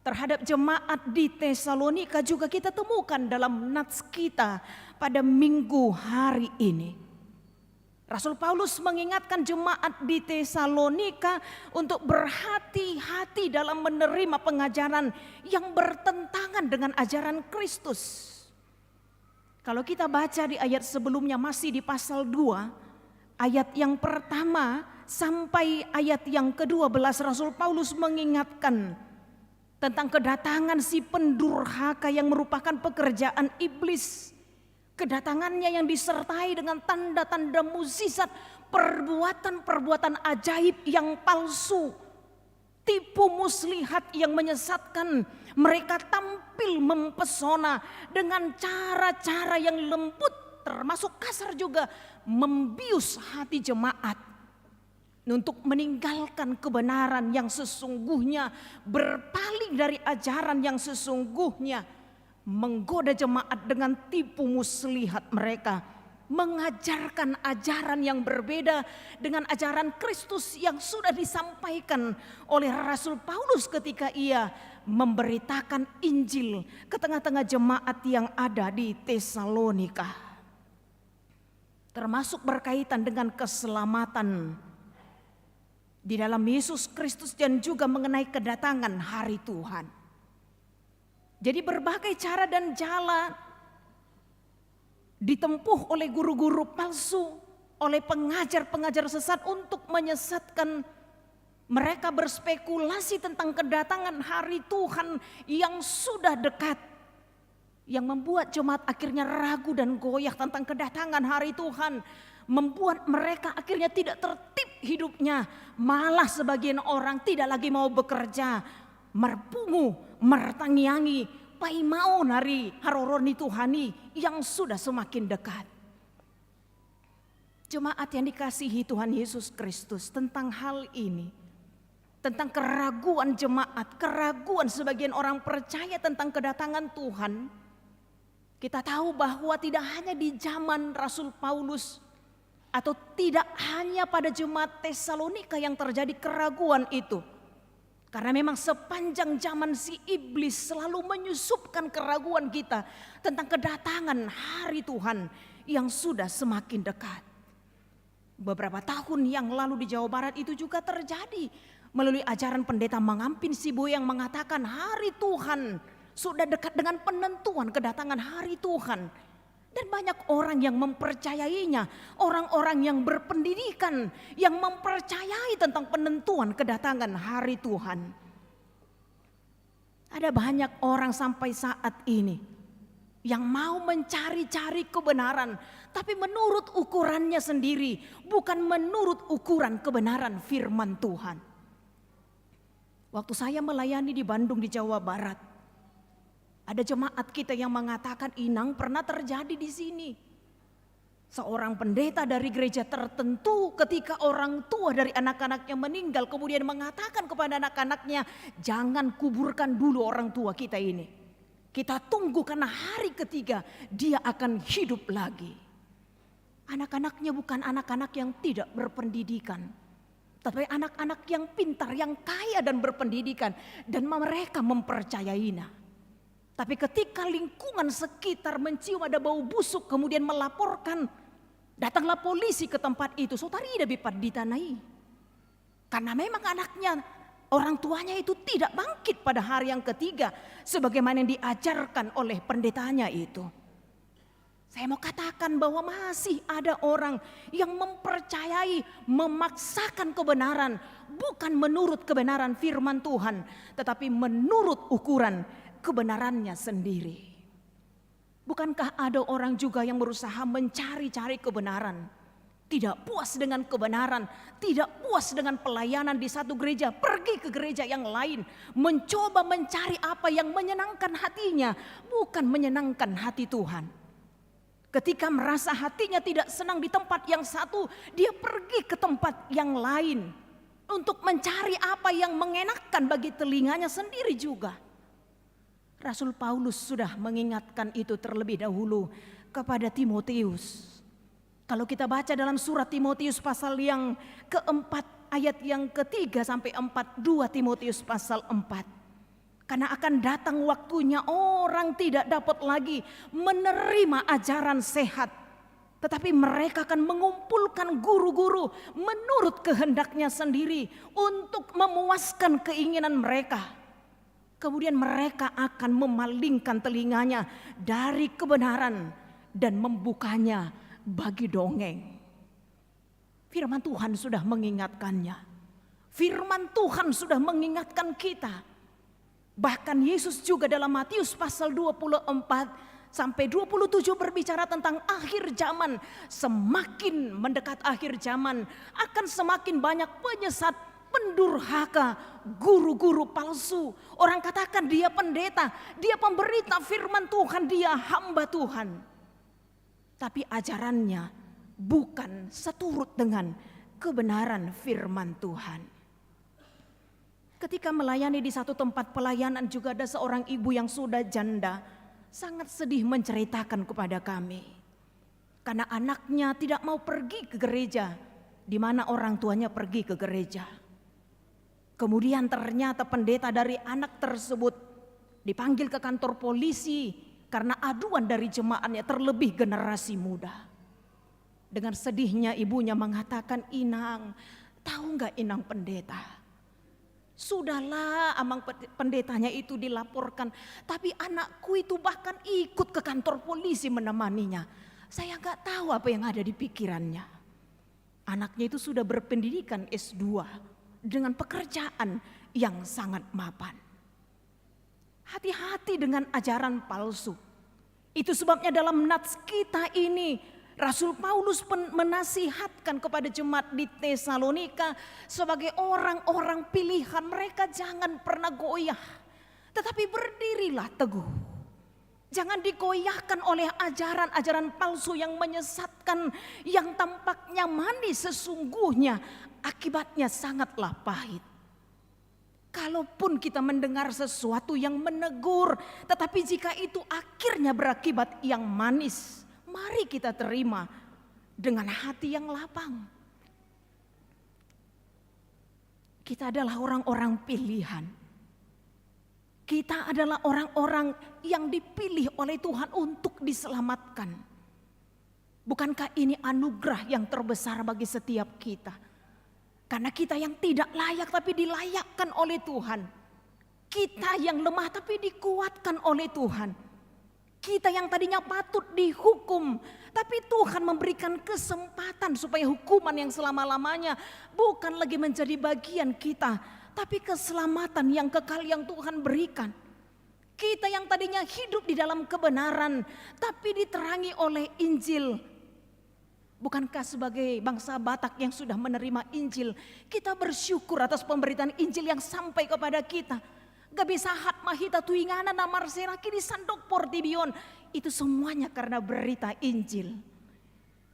terhadap jemaat di Tesalonika juga kita temukan dalam nats kita pada minggu hari ini. Rasul Paulus mengingatkan jemaat di Tesalonika untuk berhati-hati dalam menerima pengajaran yang bertentangan dengan ajaran Kristus. Kalau kita baca di ayat sebelumnya, masih di pasal 2, ayat yang pertama sampai ayat yang ke-12, Rasul Paulus mengingatkan tentang kedatangan si pendurhaka yang merupakan pekerjaan iblis. Kedatangannya yang disertai dengan tanda-tanda mukjizat, perbuatan-perbuatan ajaib yang palsu, tipu muslihat yang menyesatkan. Mereka tampil mempesona dengan cara-cara yang lembut, termasuk kasar juga, membius hati jemaat untuk meninggalkan kebenaran yang sesungguhnya, berpaling dari ajaran yang sesungguhnya, menggoda jemaat dengan tipu muslihat mereka, mengajarkan ajaran yang berbeda dengan ajaran Kristus yang sudah disampaikan oleh Rasul Paulus ketika ia memberitakan Injil ke tengah-tengah jemaat yang ada di Tesalonika, termasuk berkaitan dengan keselamatan di dalam Yesus Kristus dan juga mengenai kedatangan hari Tuhan. Jadi berbagai cara dan jalan ditempuh oleh guru-guru palsu, oleh pengajar-pengajar sesat untuk menyesatkan. Mereka berspekulasi tentang kedatangan hari Tuhan yang sudah dekat, yang membuat jemaat akhirnya ragu dan goyah tentang kedatangan hari Tuhan, membuat mereka akhirnya tidak tertib hidupnya. Malah sebagian orang tidak lagi mau bekerja, merpungu, mertangiangi, pai mau nari haroroni Tuhani yang sudah semakin dekat. Jemaat yang dikasihi Tuhan Yesus Kristus, tentang hal ini, tentang keraguan jemaat, keraguan sebagian orang percaya tentang kedatangan Tuhan, kita tahu bahwa tidak hanya di zaman Rasul Paulus atau tidak hanya pada jemaat Tesalonika yang terjadi keraguan itu. Karena memang sepanjang zaman si iblis selalu menyusupkan keraguan kita tentang kedatangan hari Tuhan yang sudah semakin dekat. Beberapa tahun yang lalu di Jawa Barat itu juga terjadi melalui ajaran pendeta Mangampin Sibo yang mengatakan hari Tuhan sudah dekat dengan penentuan kedatangan hari Tuhan. Dan banyak orang yang mempercayainya, orang-orang yang berpendidikan yang mempercayai tentang penentuan kedatangan hari Tuhan. Ada banyak orang sampai saat ini yang mau mencari-cari kebenaran, tapi menurut ukurannya sendiri, bukan menurut ukuran kebenaran firman Tuhan. Waktu saya melayani di Bandung di Jawa Barat, ada jemaat kita yang mengatakan, Inang, pernah terjadi di sini. Seorang pendeta dari gereja tertentu ketika orang tua dari anak-anaknya meninggal kemudian mengatakan kepada anak-anaknya, jangan kuburkan dulu orang tua kita ini. Kita tunggu karena hari ketiga dia akan hidup lagi. Anak-anaknya bukan anak-anak yang tidak berpendidikan, tapi anak-anak yang pintar, yang kaya dan berpendidikan, dan mereka mempercayainya. Tapi ketika lingkungan sekitar mencium ada bau busuk kemudian melaporkan, datanglah polisi ke tempat itu. Saudari dapat ditanai. Karena memang anaknya, orang tuanya itu tidak bangkit pada hari yang ketiga sebagaimana yang diajarkan oleh pendetanya itu. Saya mau katakan bahwa masih ada orang yang mempercayai, memaksakan kebenaran bukan menurut kebenaran firman Tuhan, tetapi menurut ukuran kebenarannya sendiri. Bukankah ada orang juga yang berusaha mencari-cari kebenaran, tidak puas dengan kebenaran, tidak puas dengan pelayanan di satu gereja, pergi ke gereja yang lain, mencoba mencari apa yang menyenangkan hatinya, bukan menyenangkan hati Tuhan. Ketika merasa hatinya tidak senang di tempat yang satu, dia pergi ke tempat yang lain untuk mencari apa yang mengenakkan bagi telinganya sendiri juga. Rasul Paulus sudah mengingatkan itu terlebih dahulu kepada Timotius. Kalau kita baca dalam surat Timotius pasal yang keempat ayat yang ketiga sampai 4, 2 Timotius pasal 4. Karena akan datang waktunya orang tidak dapat lagi menerima ajaran sehat, tetapi mereka akan mengumpulkan guru-guru menurut kehendaknya sendiri untuk memuaskan keinginan mereka. Kemudian mereka akan memalingkan telinganya dari kebenaran dan membukanya bagi dongeng. Firman Tuhan sudah mengingatkannya. Firman Tuhan sudah mengingatkan kita. Bahkan Yesus juga dalam Matius pasal 24 sampai 27 berbicara tentang akhir zaman. Semakin mendekat akhir zaman, akan semakin banyak penyesat, pendurhaka, guru-guru palsu. Orang katakan dia pendeta, dia pemberita firman Tuhan, dia hamba Tuhan. Tapi ajarannya bukan seturut dengan kebenaran firman Tuhan. Ketika melayani di satu tempat pelayanan, juga ada seorang ibu yang sudah janda, sangat sedih menceritakan kepada kami. Karena anaknya tidak mau pergi ke gereja, di mana orang tuanya pergi ke gereja. Kemudian ternyata pendeta dari anak tersebut dipanggil ke kantor polisi karena aduan dari jemaatnya, terlebih generasi muda. Dengan sedihnya ibunya mengatakan, "Inang, tahu nggak Inang pendeta? Sudahlah, amang pendetanya itu dilaporkan, tapi anakku itu bahkan ikut ke kantor polisi menemaninya. Saya nggak tahu apa yang ada di pikirannya." Anaknya itu sudah berpendidikan S2 dengan pekerjaan yang sangat mapan. Hati-hati dengan ajaran palsu. Itu sebabnya dalam nats kita ini Rasul Paulus menasihatkan kepada jemaat di Tesalonika sebagai orang-orang pilihan, mereka jangan pernah goyah, tetapi berdirilah teguh. Jangan digoyahkan oleh ajaran-ajaran palsu yang menyesatkan, yang tampaknya manis, sesungguhnya akibatnya sangatlah pahit. Kalaupun kita mendengar sesuatu yang menegur, tetapi jika itu akhirnya berakibat yang manis, mari kita terima dengan hati yang lapang. Kita adalah orang-orang pilihan. Kita adalah orang-orang yang dipilih oleh Tuhan untuk diselamatkan. Bukankah ini anugerah yang terbesar bagi setiap kita? Karena kita yang tidak layak tapi dilayakkan oleh Tuhan. Kita yang lemah tapi dikuatkan oleh Tuhan. Kita yang tadinya patut dihukum, tapi Tuhan memberikan kesempatan supaya hukuman yang selama-lamanya bukan lagi menjadi bagian kita, tapi keselamatan yang kekal yang Tuhan berikan. Kita yang tadinya hidup di dalam kebenaran, tapi diterangi oleh Injil. Bukankah sebagai bangsa Batak yang sudah menerima Injil, kita bersyukur atas pemberitaan Injil yang sampai kepada kita. Gabisahat mahita tuingana namar seraki di sandok portibion. Itu semuanya karena berita Injil.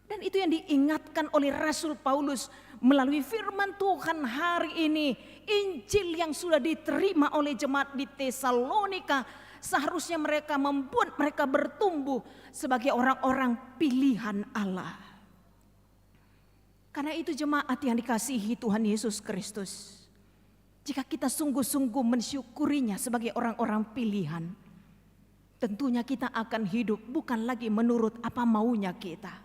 Dan itu yang diingatkan oleh Rasul Paulus melalui firman Tuhan hari ini. Injil yang sudah diterima oleh jemaat di Tesalonika, seharusnya mereka membuat mereka bertumbuh sebagai orang-orang pilihan Allah. Karena itu jemaat yang dikasihi Tuhan Yesus Kristus, jika kita sungguh-sungguh mensyukurinya sebagai orang-orang pilihan, tentunya kita akan hidup bukan lagi menurut apa maunya kita,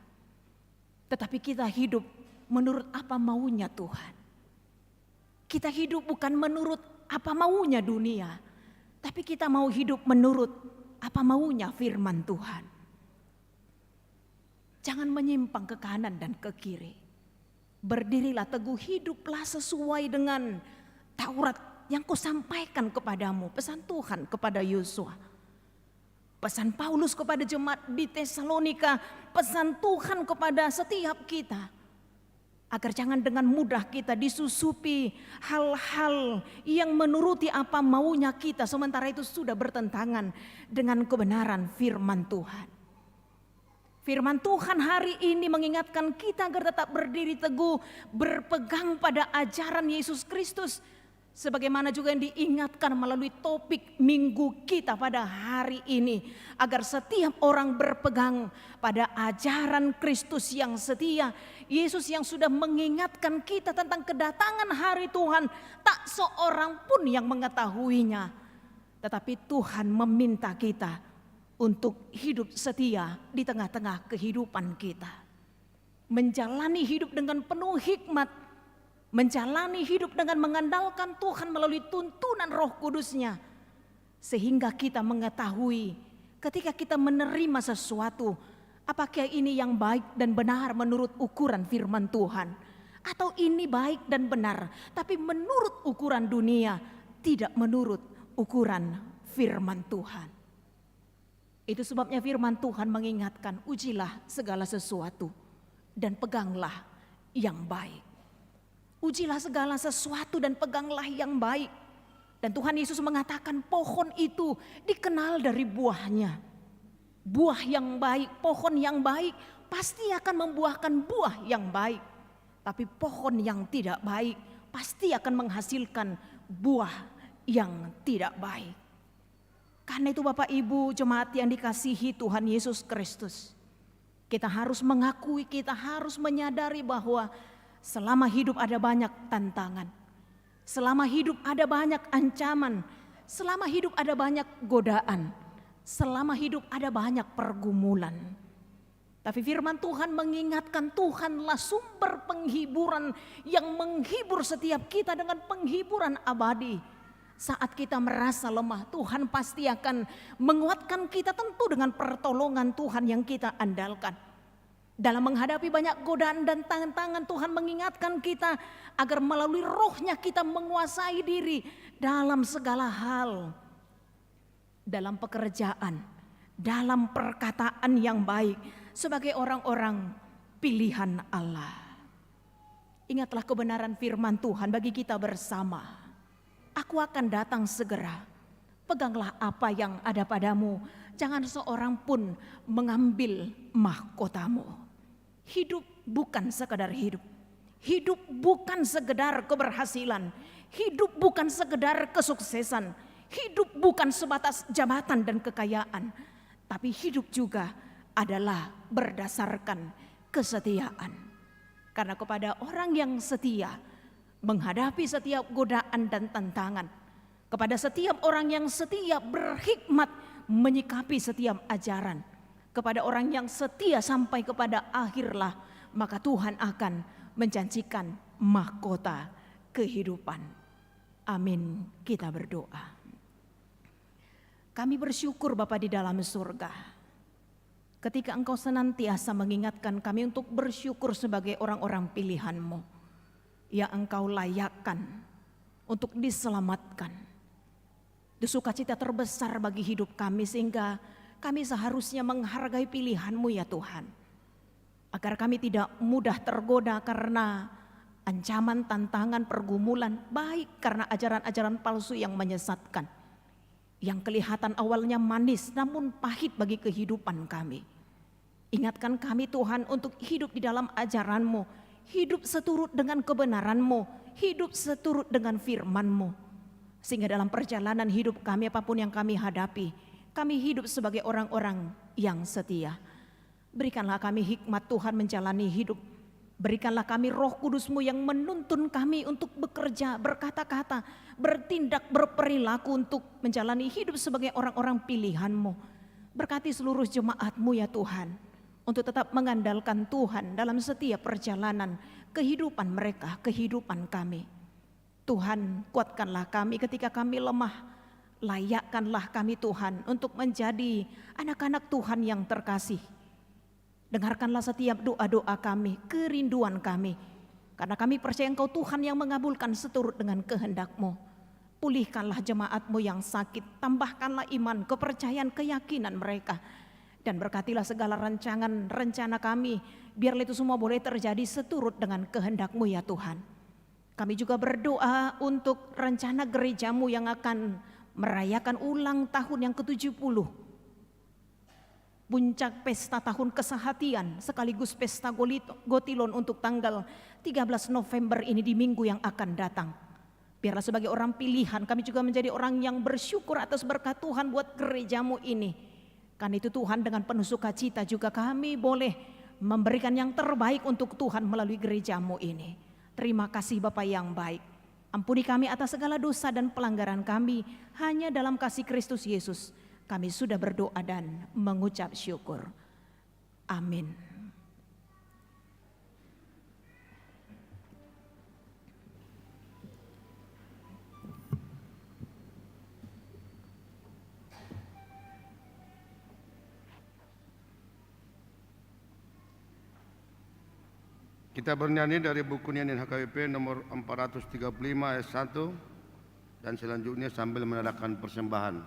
tetapi kita hidup menurut apa maunya Tuhan. Kita hidup bukan menurut apa maunya dunia, tapi kita mau hidup menurut apa maunya firman Tuhan. Jangan menyimpang ke kanan dan ke kiri. Berdirilah teguh, hiduplah sesuai dengan Taurat yang kusampaikan kepadamu, pesan Tuhan kepada Yosua, pesan Paulus kepada jemaat di Tesalonika, pesan Tuhan kepada setiap kita, agar jangan dengan mudah kita disusupi hal-hal yang menuruti apa maunya kita, sementara itu sudah bertentangan dengan kebenaran firman Tuhan. Firman Tuhan hari ini mengingatkan kita agar tetap berdiri teguh, berpegang pada ajaran Yesus Kristus. Sebagaimana juga yang diingatkan melalui topik minggu kita pada hari ini. Agar setiap orang berpegang pada ajaran Kristus yang setia. Yesus yang sudah mengingatkan kita tentang kedatangan hari Tuhan. Tak seorang pun yang mengetahuinya. Tetapi Tuhan meminta kita untuk hidup setia di tengah-tengah kehidupan kita. Menjalani hidup dengan penuh hikmat. Menjalani hidup dengan mengandalkan Tuhan melalui tuntunan Roh Kudus-Nya. Sehingga kita mengetahui ketika kita menerima sesuatu, apakah ini yang baik dan benar menurut ukuran firman Tuhan. Atau ini baik dan benar, tapi menurut ukuran dunia, tidak menurut ukuran firman Tuhan. Itu sebabnya firman Tuhan mengingatkan, ujilah segala sesuatu dan peganglah yang baik. Ujilah segala sesuatu dan peganglah yang baik. Dan Tuhan Yesus mengatakan pohon itu dikenal dari buahnya. Buah yang baik, pohon yang baik pasti akan membuahkan buah yang baik. Tapi pohon yang tidak baik pasti akan menghasilkan buah yang tidak baik. Karena itu Bapak Ibu jemaat yang dikasihi Tuhan Yesus Kristus, kita harus mengakui, kita harus menyadari bahwa selama hidup ada banyak tantangan, selama hidup ada banyak ancaman, selama hidup ada banyak godaan, selama hidup ada banyak pergumulan. Tapi firman Tuhan mengingatkan, Tuhanlah sumber penghiburan yang menghibur setiap kita dengan penghiburan abadi. Saat kita merasa lemah, Tuhan pasti akan menguatkan kita, tentu dengan pertolongan Tuhan yang kita andalkan. Dalam menghadapi banyak godaan dan tantangan, Tuhan mengingatkan kita agar melalui rohnya kita menguasai diri dalam segala hal. Dalam pekerjaan, dalam perkataan yang baik, sebagai orang-orang pilihan Allah. Ingatlah kebenaran firman Tuhan bagi kita bersama. Aku akan datang segera. Peganglah apa yang ada padamu. Jangan seorang pun mengambil mahkotamu. Hidup bukan sekadar hidup. Hidup bukan sekedar keberhasilan. Hidup bukan sekedar kesuksesan. Hidup bukan sebatas jabatan dan kekayaan. Tapi hidup juga adalah berdasarkan kesetiaan. Karena kepada orang yang setia, menghadapi setiap godaan dan tantangan, kepada setiap orang yang setia berhikmat menyikapi setiap ajaran, kepada orang yang setia sampai kepada akhirlah, maka Tuhan akan menjanjikan mahkota kehidupan. Amin. Kita berdoa. Kami bersyukur Bapa di dalam surga, ketika Engkau senantiasa mengingatkan kami untuk bersyukur sebagai orang-orang pilihan-Mu yang Engkau layakkan untuk diselamatkan. Itu sukacita terbesar bagi hidup kami, sehingga kami seharusnya menghargai pilihan-Mu ya Tuhan. Agar kami tidak mudah tergoda karena ancaman, tantangan, pergumulan, baik karena ajaran-ajaran palsu yang menyesatkan, yang kelihatan awalnya manis namun pahit bagi kehidupan kami. Ingatkan kami Tuhan untuk hidup di dalam ajaran-Mu, hidup seturut dengan kebenaran-Mu, hidup seturut dengan firman-Mu. Sehingga dalam perjalanan hidup kami, apapun yang kami hadapi, kami hidup sebagai orang-orang yang setia. Berikanlah kami hikmat Tuhan menjalani hidup. Berikanlah kami Roh Kudus-Mu yang menuntun kami untuk bekerja, berkata-kata, bertindak, berperilaku untuk menjalani hidup sebagai orang-orang pilihan-Mu. Berkati seluruh jemaat-Mu ya Tuhan, untuk tetap mengandalkan Tuhan dalam setiap perjalanan kehidupan mereka, kehidupan kami. Tuhan, kuatkanlah kami ketika kami lemah. Layakkanlah kami Tuhan untuk menjadi anak-anak Tuhan yang terkasih. Dengarkanlah setiap doa-doa kami, kerinduan kami. Karena kami percaya Engkau Tuhan yang mengabulkan seturut dengan kehendak-Mu. Pulihkanlah jemaat-Mu yang sakit, tambahkanlah iman, kepercayaan, keyakinan mereka. Dan berkatilah segala rencana kami, biarlah itu semua boleh terjadi seturut dengan kehendak-Mu ya Tuhan. Kami juga berdoa untuk rencana gereja-Mu yang akan merayakan ulang tahun yang ke-70. Puncak pesta tahun kesehatian sekaligus pesta Gotilon untuk tanggal 13 November ini di minggu yang akan datang. Biarlah sebagai orang pilihan kami juga menjadi orang yang bersyukur atas berkat Tuhan buat gereja-Mu ini. Karena itu Tuhan, dengan penuh sukacita juga kami boleh memberikan yang terbaik untuk Tuhan melalui gereja-Mu ini. Terima kasih Bapa yang baik. Ampuni kami atas segala dosa dan pelanggaran kami. Hanya dalam kasih Kristus Yesus kami sudah berdoa dan mengucap syukur. Amin. Kita bernyanyi dari buku nyanyian HKBP nomor 435 ayat 1 dan selanjutnya sambil menadakan persembahan.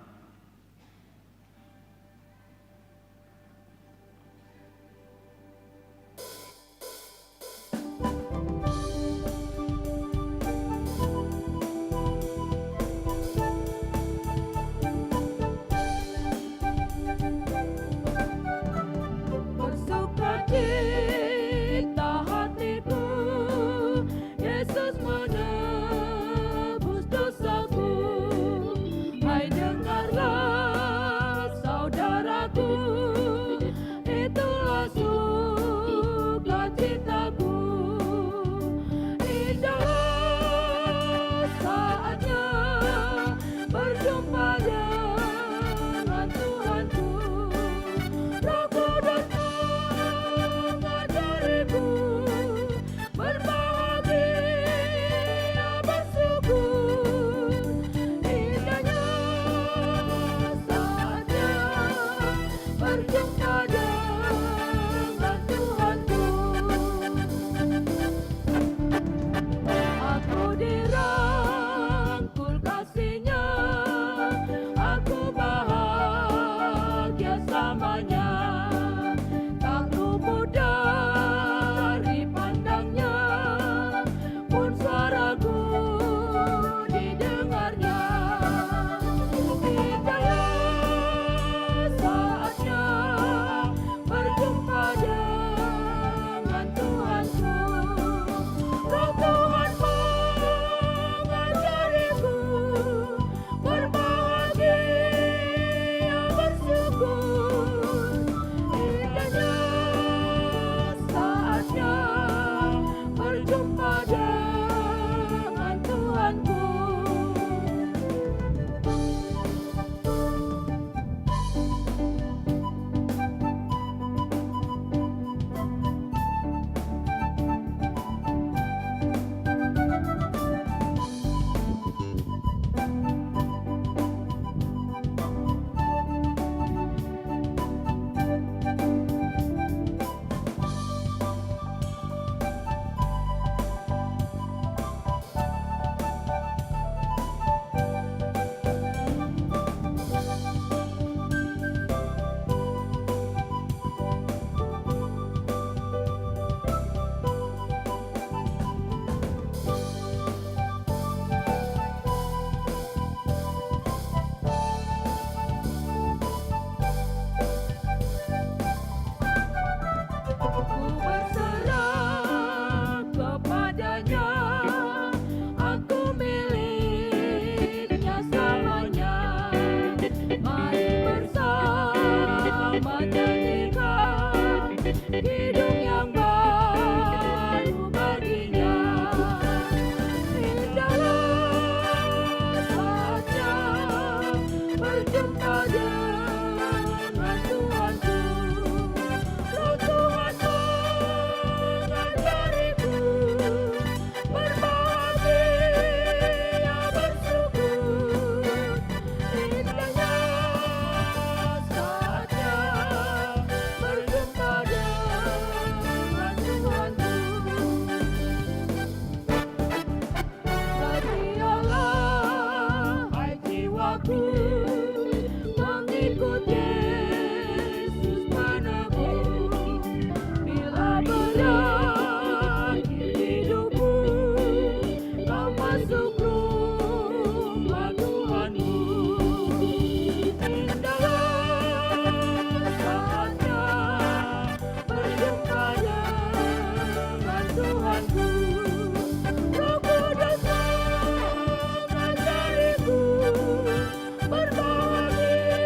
menyanyikan hidup yang baru baginya. Indahlah saatnya berjumpa dengan Tuhanku. Roh Tuhan mengajariku berbahagia bersyukur. Indahnya saatnya berjumpa dengan Tuhanku. Setialah hai jiwaku mengikut Yesus menebus. Bila berakhir hidupmu, kau masuk rumah Tuhanmu. Indahlah saatnya berjumpa dengan Tuhanku. Roh Kudus mengajariku berbahagia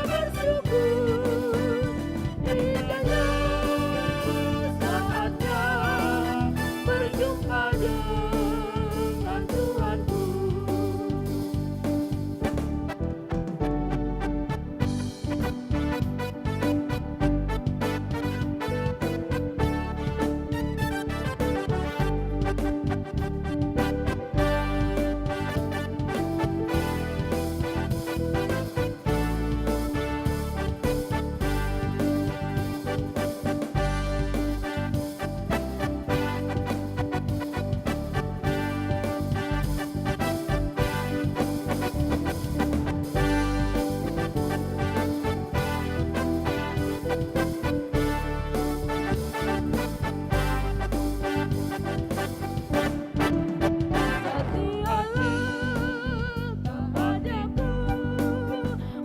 bersyukur. Indahnya saatnya berjumpa dengan Tuhanku.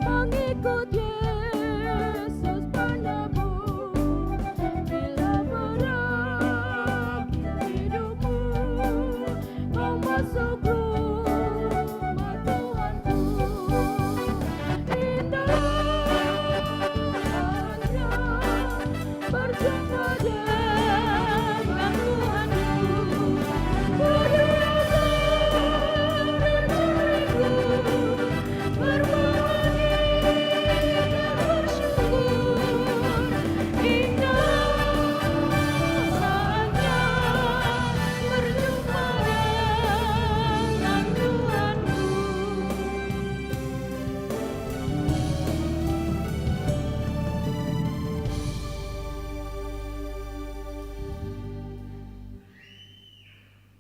Mengikut Yesus penebus. Bila berakhir hidupmu, kau masuk rumah Tuhanku. Indahlah saatnya berjumpa dengan Tuhanku.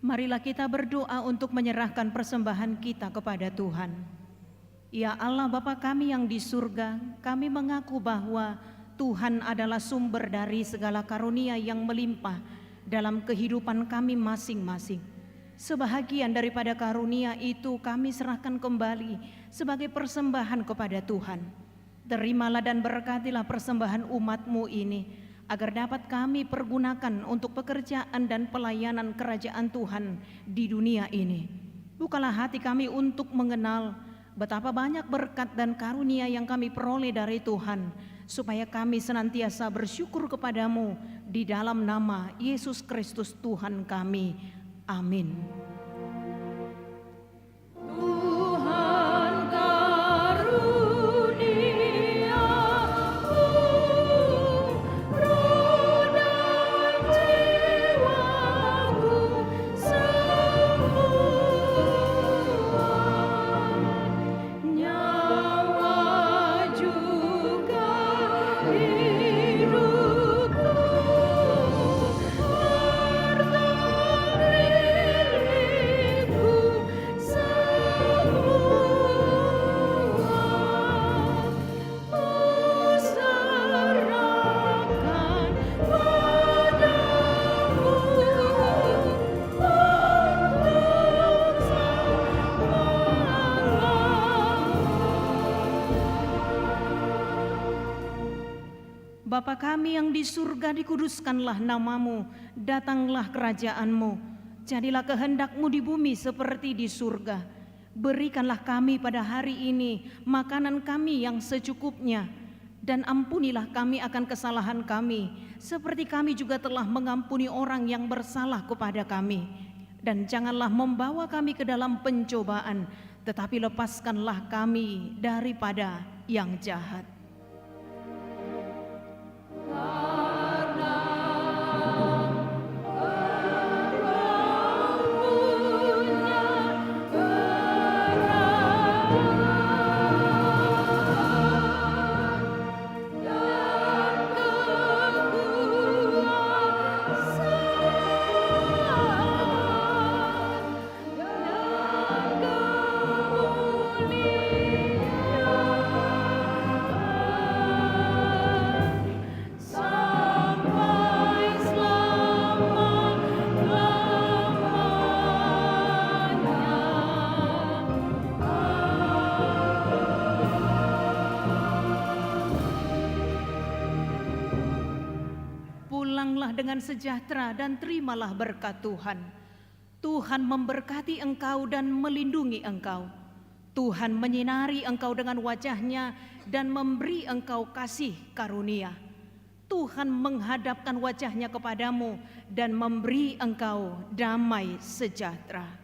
Marilah kita berdoa untuk menyerahkan persembahan kita kepada Tuhan. Ya Allah Bapa kami yang di surga, kami mengaku bahwa Tuhan adalah sumber dari segala karunia yang melimpah dalam kehidupan kami masing-masing. Sebahagian daripada karunia itu kami serahkan kembali sebagai persembahan kepada Tuhan. Terimalah dan berkatilah persembahan umat-Mu ini, agar dapat kami pergunakan untuk pekerjaan dan pelayanan kerajaan Tuhan di dunia ini. Bukalah hati kami untuk mengenal betapa banyak berkat dan karunia yang kami peroleh dari Tuhan, supaya kami senantiasa bersyukur kepadamu di dalam nama Yesus Kristus Tuhan kami. Amin. Tuhan karuniamu, roh dan jiwaku semua, nyawa juga hidupku, Bapa kami yang di surga, dikuduskanlah namamu, datanglah kerajaanmu, jadilah kehendak-Mu di bumi seperti di surga. Berikanlah kami pada hari ini makanan kami yang secukupnya, Dan ampunilah kami akan kesalahan kami, seperti kami juga telah mengampuni orang yang bersalah kepada kami. Dan janganlah membawa kami ke dalam pencobaan, tetapi lepaskanlah kami daripada yang jahat. Pulanglah dengan sejahtera dan terimalah berkat Tuhan. Tuhan memberkati engkau dan melindungi engkau. Tuhan menyinari engkau dengan wajah-Nya dan memberi engkau kasih karunia. Tuhan menghadapkan wajah-Nya kepadamu dan memberi engkau damai sejahtera.